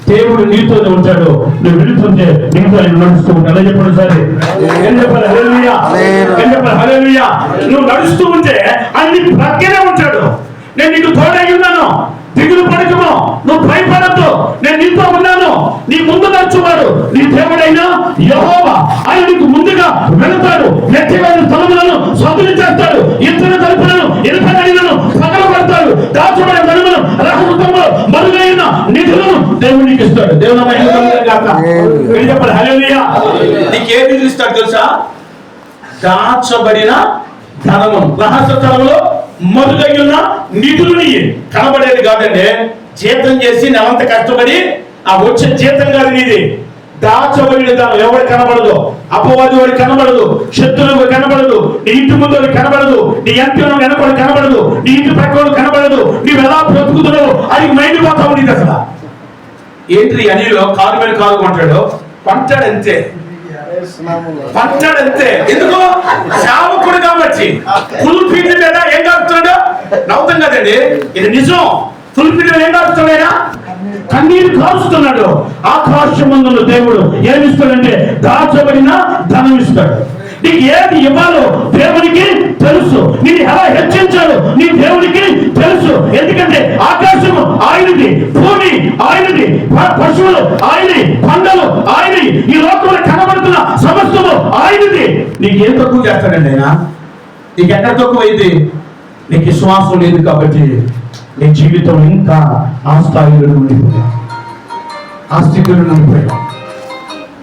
దేవుడు నీతోనే ఉంటాడు. నువ్వు వెళుతుంటే నీతో ఆయన నడుస్తూ ఉంటాడు. అలా చెప్పండి సరే, ఏం చెప్పాలి? హల్లెలూయా, ఏం చెప్పాలి? హల్లెలూయా. నువ్వు నడుస్తూ ఉంటే ఆయన నీ ప్రక్కనే ఉంటాడు. నేను నీకు తోడై ఉన్నాను, దిగులు పడకము, నువ్వు భయపడద్దు, నేను నీతో ఉన్నాను. నీ ముందు నడుచువాడు నీ దేవుడైనా యెహోవా. ఆయన నీకు ముందుగా వెళతాడు. నెట్టివేసిన తలుపులను సొంతం చేస్తాడు. ఇతర తలుపులను ఇనుపగడిలను పగలబడతాడు. దాచబడిన తలుపులను రహస్యంలో మరుగైన నిధులను దేవుడు నీకు ఇస్తాడు. దేవుని మహిమ కలుగును గాక. చెప్పండి హల్లెలూయా. నీకు ఏ నిధులు ఇస్తాడు తెలుసా? దాచబడిన ధనమును, రహస్య స్థలంలో మరుగైన నిధులని. కనబడేది కాదండి, జీతం చేసి నెలంత కష్టపడి ఆ వచ్చే జీతం కాదు నీది. దాచబడిన దానం ఎవరికి కనబడదు, అపవాది వాడికి కనబడదు, శత్రువులకు కనబడదు, నీ ఇంటి ముందు కనబడదు, నీ ఎంపీలో వెనకడు కనబడదు, నీ ఇంటి పక్కడు కనబడదు. నీవు ఎలా బ్రతుకుతున్నావు అది మైండ్ పోతా ఉండేది. అసలు ఏంటి అనిలో కారు మీద కారు కొంటాడు, పంటాడంతే, పంటాడంతే. ఎందుకు? సేవకుడు కాబట్టి. ఫుల్ ఫీట్ మీద ఏం కాపుతున్నాడు? నవ్వుతాం కదండి, ఇది నిజం. ఫుల్ ఫీట్ మీద ఏం కాపుతున్నాడా? కన్నీరు కారుస్తున్నాడు. ఆకాశమందున దేవుడు ఏమిస్తాడంటే దాచబడిన ధనం ఇస్తాడు. నీకు ఏది ఇవ్వాలో దేవునికి తెలుసు. నేను ఎలా హెచ్చించాలో నీ దేవునికి తెలుసు. ఎందుకంటే ఆకాశము ఆయనది, భూమి ఆయనది, పశువులు ఆయనది, కొండలు ఆయనది, ఈ లోకంలో కనబడుతున్న సమస్తము ఆయనది. నీకు ఏం తక్కువ చేస్తాడండి ఆయన? నీకు ఎక్కడ తక్కువ అయింది? నీకు విశ్వాసం లేదు కాబట్టి నీ జీవితం ఇంకా ఆ స్థాయిలో ఉండిపోయా, ఆ స్థితిలో ఉండిపోయా.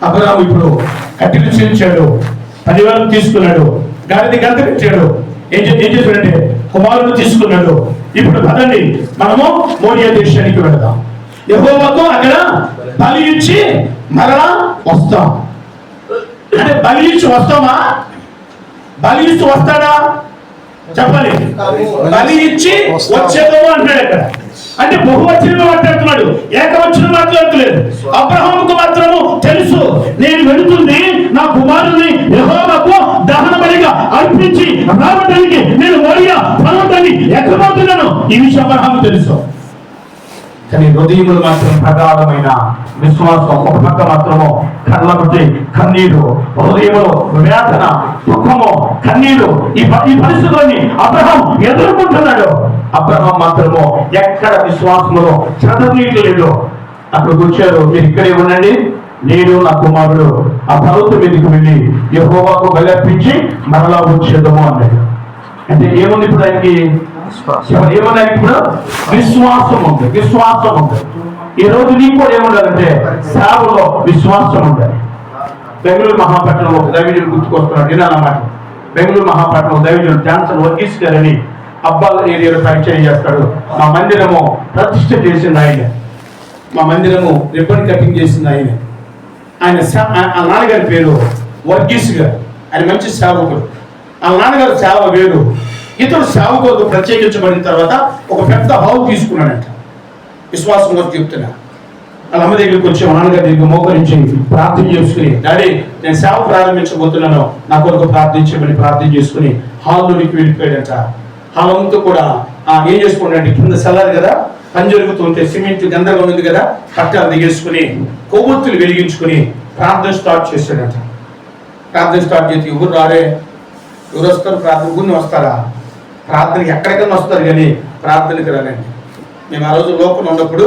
అబ్రహాము ఇప్పుడు కట్టెలు చీల్చాడు, 10,000 తీసుకున్నాడు, గాడిని గంత పెట్టాడు. ఏం చేశాడంటే కుమారుడు తీసుకున్నాడు. ఇప్పుడు పదండి మనము మోరియా దేశానికి వెళదాం. యెహోవాకు అక్కడ బలి ఇచ్చి మరలా వస్తాం. అంటే బలి ఇచ్చి వస్తామా? బలి ఇచ్చి వస్తాడా? చెప్పాలి. బలి ఇచ్చి వచ్చేదేమో అంటాడు అక్కడ. అంటే బహువచనం మాట్లాడుతున్నాడు, ఏకవచనం మాట్లాడలేదు. అబ్రహాముకు మాత్రము తెలుసు, నేను వెళుతుంది నా కుమారుని యెహోవాకు దహన బలిగా అర్పించి రావడానికి నేను మోరియా పర్వతాన్ని ఎక్కబోతున్నాను. ఈ విషయం అబ్రహాము తెలుసు. కానీ హృదయములు మాత్రం ప్రగాఢమైన విశ్వాసం. ఒక పక్క మాత్రము కళ్ళబట్టి కన్నీరు, హృదయములో వేదన, దుఃఖము, కన్నీరు. ఈ పరిస్థితులని అబ్రహాం ఎదుర్కొంటున్నాడు. అబ్రహాం మాత్రము ఎక్కడ విశ్వాసములో చదవనీయలేదు. అక్కడికి వచ్చారు, మీరు ఇక్కడే ఉండండి, నేను నా కుమారుడు ఆ పర్వతం మీదకి వెళ్ళి యెహోవాకు బలి అర్పించి మరలా వచ్చేద్దాము అన్నాడు. అంటే ఏముంది ఇప్పుడు ఆయనకి? ఏమన్నా ఇప్పుడు విశ్వాసం ఉంది, విశ్వాసం ఉంది. ఈ రోజు నీకు కూడా ఏముండాలంటే సేవలో విశ్వాసం ఉండాలి. బెంగళూరు మహాపట్నంలో ఒక దైవజనుడు గుర్తుకొస్తున్నాడు. వినాలన్నమాట. బెంగళూరు మహాపట్నం దైవజనుడు జాన్సన్ వర్గీస్ గారని అబ్బాల ఏరియాలో పరిచయం చేస్తాడు. మా మందిరము ప్రతిష్ఠ చేసింది ఆయన. మా మందిరము రిబ్బన్ కటింగ్ చేసింది ఆయన. ఆ నాన్నగారి పేరు వర్గీస్ గారు. ఆయన మంచి సేవకుడు. ఆ నాన్నగారు సేవ వేరు. ఇతడు సేవకులకు ప్రత్యేకించబడిన తర్వాత ఒక పెద్ద హాల్ తీసుకున్నాడంట. విశ్వాసం కోసం చెప్తున్నా. వాళ్ళ అమ్మ దగ్గరికి వచ్చి మా నాన్నగారి దగ్గర మోకరించి ప్రార్థన చేసుకుని, డాడీ నేను సేవ ప్రారంభించబోతున్నాను, నా కొరకు ప్రార్థించమని ప్రార్థన చేసుకుని హాల్లోనికి వెళ్ళిపోయాడంట. హాల్ అంతా కూడా ఏం చేసుకున్నాడంటే కింద సెల్లారు కదా, పని జరుగుతుంటే సిమెంట్ గందరగా ఉంది కదా, కట్టాలు దిగేసుకుని కొవ్వొత్తులు వెలిగించుకుని ప్రార్థన స్టార్ట్ చేశాడంట. ప్రార్థన స్టార్ట్ చేసి ఎవరు రారే, ఎవరు వస్తారు ప్రార్థన? ఊరిని వస్తారా? ప్రార్థనకి ఎక్కడికైనా వస్తారు కానీ ప్రార్థనకి రానండి. మేము ఆ రోజు లోపల ఉన్నప్పుడు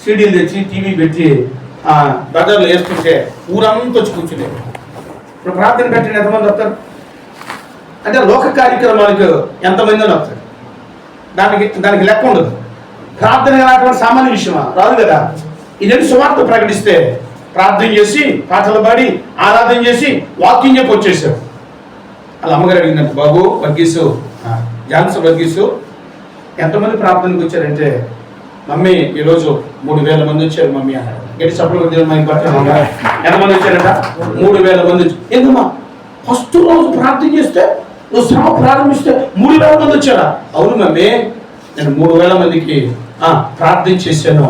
సీడీలు తెచ్చి టీవీ పెట్టి బజార్లో వేస్తుంటే ఊరంతా వచ్చి కూర్చునేది. ఇప్పుడు ప్రార్థన పెట్టిన ఎంతమంది వస్తారు అంటే లోక కార్యక్రమాలకు ఎంతమంది అని వస్తారు. దానికి లెక్క ఉండదు. ప్రార్థన రావడం సామాన్య విషయమా? రాదు కదా. ఇదేంటి సువార్త ప్రకటిస్తే ప్రార్థన చేసి పాటలు పాడి ఆరాధన చేసి వాకింగ్ చెప్పి వచ్చేసారు. వాళ్ళ అమ్మగారు అడిగినట్టు, బాబు వర్గీసు, జాన్సన్ వర్గీసు ఎంతమంది ప్రార్థనకు వచ్చారంటే, మమ్మీ ఈరోజు 3000 మంది వచ్చారు మమ్మీ అన్నాడు. గట్టి సపోర్ట్ ఎంతమంది వచ్చారంట? 3000 మంది వచ్చారు. ఎందుకమ్మా ఫస్ట్ రోజు ప్రార్థన చేస్తే నువ్వు శ్రమ ప్రారంభిస్తే 3000 మంది వచ్చారా? అవును మమ్మీ, నేను 3000 మందికి ప్రార్థన చేశాను.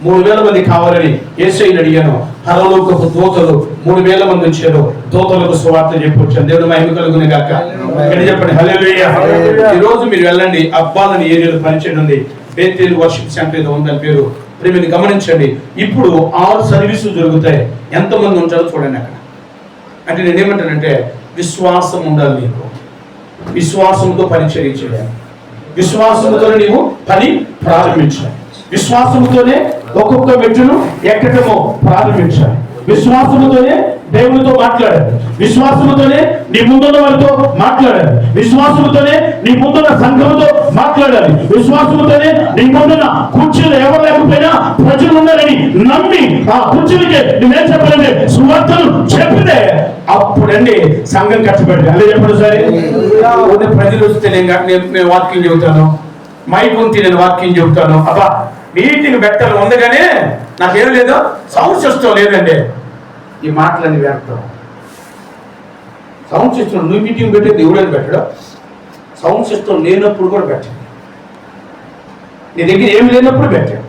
3000 మంది కావాలని యేసయ్యని అడిగాను. పరలోకపు దూతలు 3000 మంది వచ్చారు. దూతలకు సువార్త చెప్పొచ్చాను. దేవుడు మహిమ కలుగును గాక. ఇక్కడ చెప్పండి హల్లెలూయా. ఈ రోజు మీరు వెళ్ళండి, అబ్బాలని ఏరియాలో పనిచేయడం ఉంది. బేతేల్ వర్షిప్ సెంటర్ ఏదో ఉందని పేరు. మీరు గమనించండి, ఇప్పుడు 6 సర్వీసులు జరుగుతాయి. ఎంతమంది ఉంటారో చూడండి అక్కడ. అంటే నేనేమంటానంటే విశ్వాసం ఉండాలి నీకు. విశ్వాసంతో పరిచర్య చేయాలి. విశ్వాసంతో నీవు పని ప్రారంభించాలి. విశ్వాసంతోనే ఒక్కొక్క మెట్టును ఎక్కటమో ప్రారంభించాలి. విశ్వాసముతోనే దేవునితో మాట్లాడాలి. విశ్వాసముతోనే నీ ముందున్న వారితో మాట్లాడాలి. విశ్వాసముతోనే నీ ముందున్న సంఘముతో మాట్లాడాలి. విశ్వాసముతోనే నీ ముందున్న కుర్చీలు ఎవరు లేకపోయినా ప్రజలు ఉన్నారని నమ్మి ఆ కుర్చీలకి నువ్వేం చెప్పాలంటే సువార్తను చెప్పితే అప్పుడండి సంఘం కష్టపడింది. అదే చెప్పండి సరే. ప్రజలు వస్తే నేను వాక్యం చెబుతాను, మైక్ ఉంటే నేను వాక్యం చెబుతాను. అబ్బా మీటింగ్ పెట్టాలి ఉంది కానీ నాకేం లేదు, సౌండ్ సిస్టమ్ లేదండి. ఈ మాటలన్నీ వ్యర్థం. సౌండ్ సిస్టమ్ నువ్వు మీటింగ్ పెట్టే దేవుడని పెట్టడం, సౌండ్ సిస్టమ్ లేనప్పుడు కూడా పెట్టాను. నీ దగ్గర ఏమి లేనప్పుడు పెట్టాను.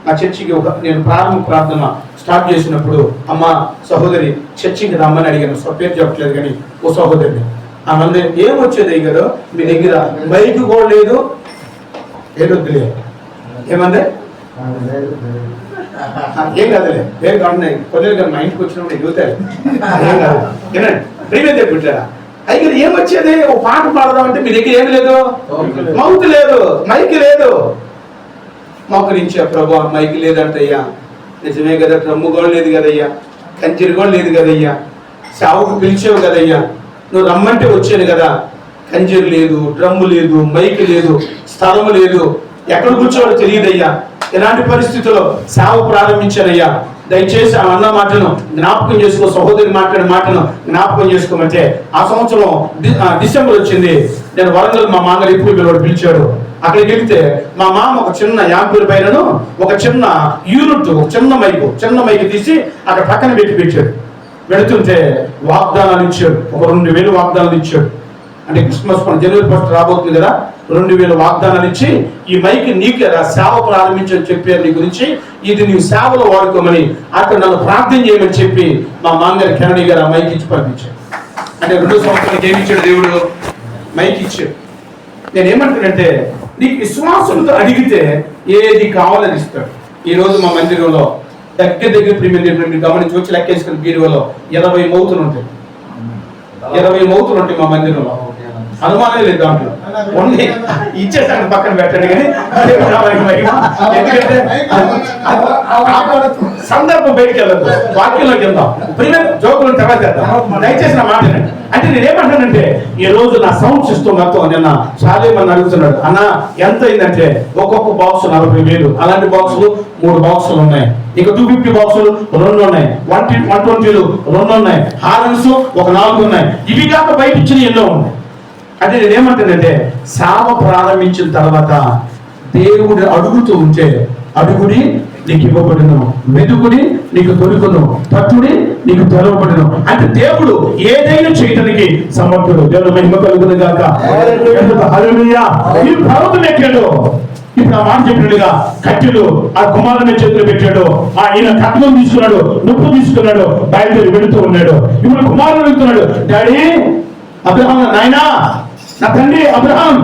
నా చర్చికి నేను ప్రారంభ ప్రార్థన స్టార్ట్ చేసినప్పుడు అమ్మ సహోదరి చర్చికి రమ్మని అడిగాను. పేరు చెప్పట్లేదు కానీ ఓ సహోదరిని. ఆమె ఏం వచ్చేది కదా మీ దగ్గర మైక్ కూడా లేదు, ఏదొద్దులే. ఏమందే ఏం కాదులే, పేరు కాడున్నాయి కొద్దిగా మా ఇంటికి వచ్చినప్పుడు ఎదుగుతారు. ఏం కాదు ఏనండి ప్రేమే పుట్టారా అయితే ఏం వచ్చేది? ఒక పాట పాడదామంటే మీ దగ్గర ఏమి లేదు, మౌత్ లేదు, మైక్ లేదు. మోకరించా ప్రభు మైక్ లేదంటయ్యా. నిజమే కదా, డ్రమ్ము కూడా లేదు కదయ్యా, కంచెరు కూడా లేదు కదయ్యా, సావుకు పిలిచావు కదయ్యా, నువ్వు రమ్మంటే వచ్చాను కదా. కంచెరు లేదు, డ్రమ్ము లేదు, మైక్ లేదు, స్థలము లేదు, ఎక్కడ కూర్చోవాలో తెలియదయ్యా. ఎలాంటి పరిస్థితుల్లో సేవ ప్రారంభించానయ్యా. దయచేసి ఆ అన్న మాటను జ్ఞాపకం చేసుకో, సహోదరి మాట్లాడిన మాటను జ్ఞాపకం చేసుకోమంటే ఆ సంవత్సరం డిసెంబర్ వచ్చింది. నేను వరంగల్ మా మామగారు ఎప్పుడు పిలిచాడు. అక్కడికి వెళ్తే మా మామ ఒక చిన్న యాంపూర్ పైనను ఒక చిన్న యూనిట్, ఒక చిన్న మైక్ తీసి అక్కడ పక్కన పెట్టాడు. పెడుతుంటే వాగ్దానాలు ఇచ్చాడు. ఒక 2000 వాగ్దానాలు ఇచ్చాడు. అంటే క్రిస్మస్ జనవరి 1 రాబోతుంది కదా, 2000 వాగ్దానాలు ఇచ్చి ఈ మైక్ నీకే సేవ ప్రారంభించని చెప్పారు. నీ గురించి ఇది నీవు సేవలో వాడుకోమని అక్కడ నన్ను ప్రార్థన చేయమని చెప్పి మా మామగారు కెనడీ గారు ఆ మైక్ ఇచ్చి పంపించాడు. అంటే 2 సంవత్సరాలకి ఏమి ఇచ్చాడు దేవుడు? మైక్ ఇచ్చాడు. నేనేమంటానంటే నీకు విశ్వాసంతో అడిగితే ఏది కావాలని ఇస్తాడు. ఈ రోజు మా మందిరంలో దగ్గర ప్రీమియం గమనించి వచ్చి లెక్కేసుకుని బీరువలో 20 మౌతులు ఉంటాయి. 20 మౌతులు ఉంటాయి మా మందిరంలో. అనుమానం లేదు దాంట్లో. ఓన్లీ ఇచ్చేసాను పక్కన పెట్టండి కానీ ఎందుకంటే సందర్భం బయటికి వెళ్ళదు. వాక్యంలోకి వెళ్దాం. ప్రీమియం జోకులు తర్వాత చేద్దాం. దయచేసి నా మాట అంటే నేనేమంటానంటే ఈ రోజు నా సౌండ్ సిస్టమ్ మొత్తం నిన్న చాలేమని అడుగుతున్నాడు, అన్న ఎంత అయిందంటే ఒక్కొక్క బాక్స్ 40,000. అలాంటి బాక్సులు 3 బాక్సులు ఉన్నాయి. ఇక 250 బాక్సులు 2 ఉన్నాయి. 120లు 2 ఉన్నాయి. హారన్స్ ఒక 4 ఉన్నాయి. ఇవి కాక బయట ఇచ్చిన ఎన్నో ఉన్నాయి. అంటే నేనేమంటానంటే సేవ ప్రారంభించిన తర్వాత దేవుడు అడుగుతూ ఉంటే అడుగుడి నీకు ఇవ్వబడును, వెతుకుడి నీకు దొరుకును, తట్టుడి నీకు తెరవబడును. అంటే దేవుడు ఏదైనా చేయడానికి సమర్థుడు. దేవుడు మహిమ కలుగును గాక. హల్లెలూయా. ఈ పర్వతం ఎక్కాడు. ఇప్పుడు ఆ మాట చెప్పినట్టుగా కట్టెలు ఆ కుమారుని చేతులు పెట్టాడు. ఈయన కట్టెలు తీసుకున్నాడు, నొప్పు తీసుకున్నాడు, బయలుదేరి వెళుతూ ఉన్నాడు. ఇప్పుడు కుమారుడు వెళ్తున్నాడు, డాడీ అబ్రహాం, నాయనా నా తండ్రి అబ్రహాం,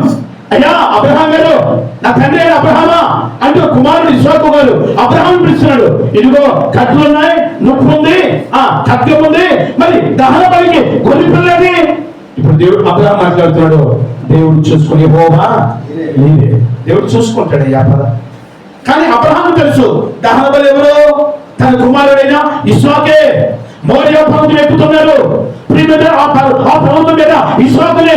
అయ్యా అబ్రహాం గారు, నా తండ్రి అయిన అబ్రహామా అంటూ కుమారుడు ఇస్సాకు గారు అబ్రహాం పిలుస్తున్నాడు. ఇదిగో కట్లు ఉన్నాయి, నొప్పి ఉంది, ఖడ్గం ఉంది, మరి దహన బలికి గొర్రె పిల్లది. ఇప్పుడు దేవుడు అబ్రహాం మాట్లాడుతున్నాడు, దేవుడు చూసుకుని యెహోవా నీవే. దేవుడు చూసుకుంటాడు అయ్యా పద. కానీ అబ్రహాం తెలుసు దహన బలి ఎవరు? తన కుమారుడైన ఇస్సాకే. మోరియా పర్వతం ఎక్కుతున్నారు. ఆ పర్వతం మీద ఇస్సాకునే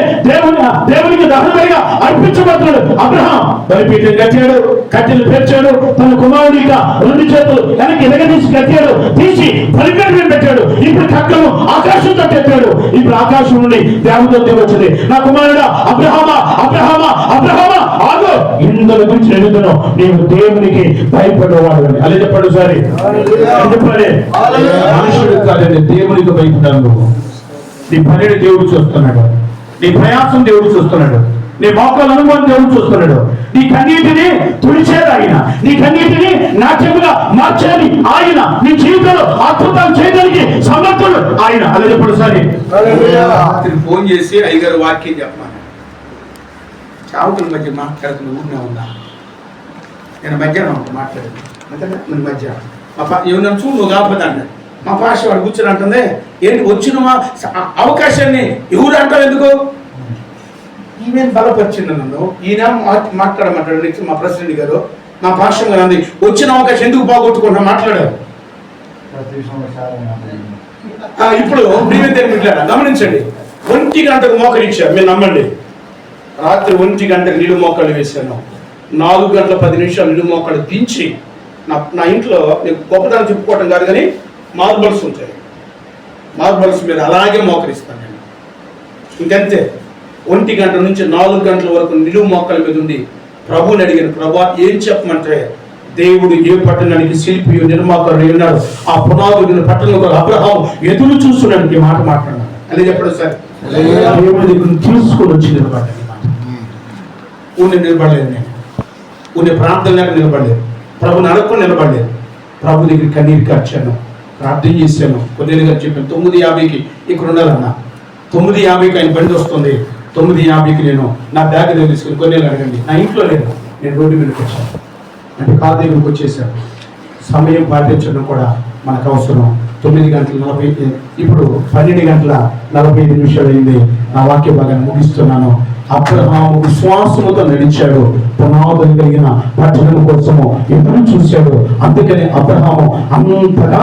దేవునికి దహనబలిగా అర్పించబడుతున్నాడు. అబ్రహాం బలిపీఠం కట్టాడు, కట్టెలు పేర్చాడు, తన కుమారుడిగా 2 చేతులు వెనక్కి ఎదగదీసి కట్టాడు, తీసి బలిపీఠం పెట్టాడు. ఇప్పుడు ఖడ్గము ఆకాశంతో పెట్టాడు. ఇప్పుడు ఆకాశం నుండి దేవదూత వచ్చింది, నా కుమారుడా అబ్రహామా అబ్రహామా అబ్రహామా ఆగు, ఇందుల గురించి ఎదుగుతున్నావు, నీవు దేవునికి భయపడేవాడు అని. అలా చెప్పాడు. సరే చెప్పాలి, మనుషుడు కాదండి, దేవునికి భయపడ్డాను. నువ్వు నీ పనిని దేవుడు చూస్తున్నాడు, నీ ప్రయాసం దేవుడు చూస్తున్నాడు, నీ మోకాల అనుభవం దేవుడు చూస్తున్నాడు. నీ కన్నీటిని తుడిచేది ఆయన, నీ కన్నీటిని నాట్యముగా మార్చేది ఆయన, నీ జీవితంలో అద్భుతాలు చేయడానికి సమర్థుడు ఆయన. అలా చెప్పడు. సరే ఫోన్ చేసి అయ్యగారు వాక్యం చెప్పమని చావుతుల మధ్య మాట్లాడుతున్న ఊరినే ఉందా? నేను మధ్యాహ్నం మాట్లాడాను మధ్యాహ్నం ఏమన్నా చూడు నువ్వు కాకపోతే అన్నాడు. మా పాష వాడు కూర్చొని అంటుంది, ఏంటి వచ్చిన అవకాశాన్ని ఎవరు అంటారు ఎందుకు? ఈమె బలపరిచింది నన్ను, ఈయన మాట్లాడమంటాడు. నెక్స్ట్ మా ప్రెసిడెంట్ గారు మా పాషం గారు అంది, వచ్చిన అవకాశం ఎందుకు బాగొట్టుకుంటా మాట్లాడారు. ఇప్పుడు గమనించండి, 1 గంటకు మోకరించారు. మీరు నమ్మండి, రాత్రి 1 గంటకు నిలువు మోకాళ్ళు వేశాను. 4 గంటల 10 నిమిషాలు నిలువు మోకాళ్ళు దించి నా ఇంట్లో నేను గొప్పతనం చెప్పుకోవటం కాదు కానీ మార్బల్స్ ఉంటాయి, మార్బల్స్ మీద అలాగే మోకరిస్తాను నేను. ఇంకంతే 1 గంట నుంచి 4 గంటల వరకు నిలువు మోకాల మీద ఉండి ప్రభువుని అడిగాను, ప్రభు ఏం చెప్పమంటే దేవుడు ఏ పట్టణానికి శిల్పి నిర్మాకుడు ఉన్నాడు, ఆ పునాదుడిని పట్టణంలో అబ్రహాం ఎదురు చూస్తున్నాడు. ఈ మాట మాట్లాడాను అదే చెప్పడం. సార్ దేవుడి దగ్గర తీసుకొని వచ్చి నిలబడ్డాను. ఊరిని నిలబడలేదు, నేను ఊరిని ప్రార్థన లేక నిలబడలేదు, ప్రభుని అడగకుండా నిలబడలేదు. ప్రభు దగ్గర కన్నీరు కార్చాను, ప్రార్థన చేశాను. కొన్ని గారు చెప్పాను 9:50కి ఇక్కడ ఉండాలన్నా. 9:50కి ఆయన బండి వస్తుంది. 9:50కి నేను నా బ్యాగ్ దగ్గర తీసుకుని కొన్ని అడగండి, నా ఇంట్లో లేదు, నేను రోడ్డు మీదకి వచ్చాను అంటే కార్ దగ్గరికి వచ్చేసాను. సమయం పాటించడం కూడా మనకు అవసరం. 9:40 ఇప్పుడు 12:45 అయింది. నా వాక్య భాగాన్ని ముగిస్తున్నాను. అబ్రహాము విశ్వాసముతో నడిచాడు, పునాదులు కలిగిన పట్టణం కోసము ఎదురు చూశాడు. అందుకని అబ్రహాము అంతగా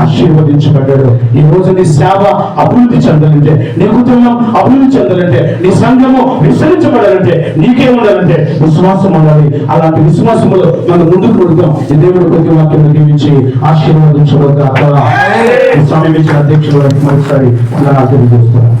ఆశీర్వదించబడ్డాడు. ఈ రోజు నీ సేవ అభివృద్ధి చెందాలంటే, నీ కుటుంబం అభివృద్ధి చెందాలంటే, నీ సంఘము విస్తరించబడాలంటే నీకే ఉండాలంటే విశ్వాసం ఉండాలి. అలాంటి విశ్వాసములో మనం ముందుకు కొడుతాం. ఈ దేవుడు కొద్ది వాక్యం దీవించి ఆశీర్వదించబడ్డా సమయం ఇచ్చిన అధ్యక్షుడు మరోసారి తెలియజేస్తున్నాను.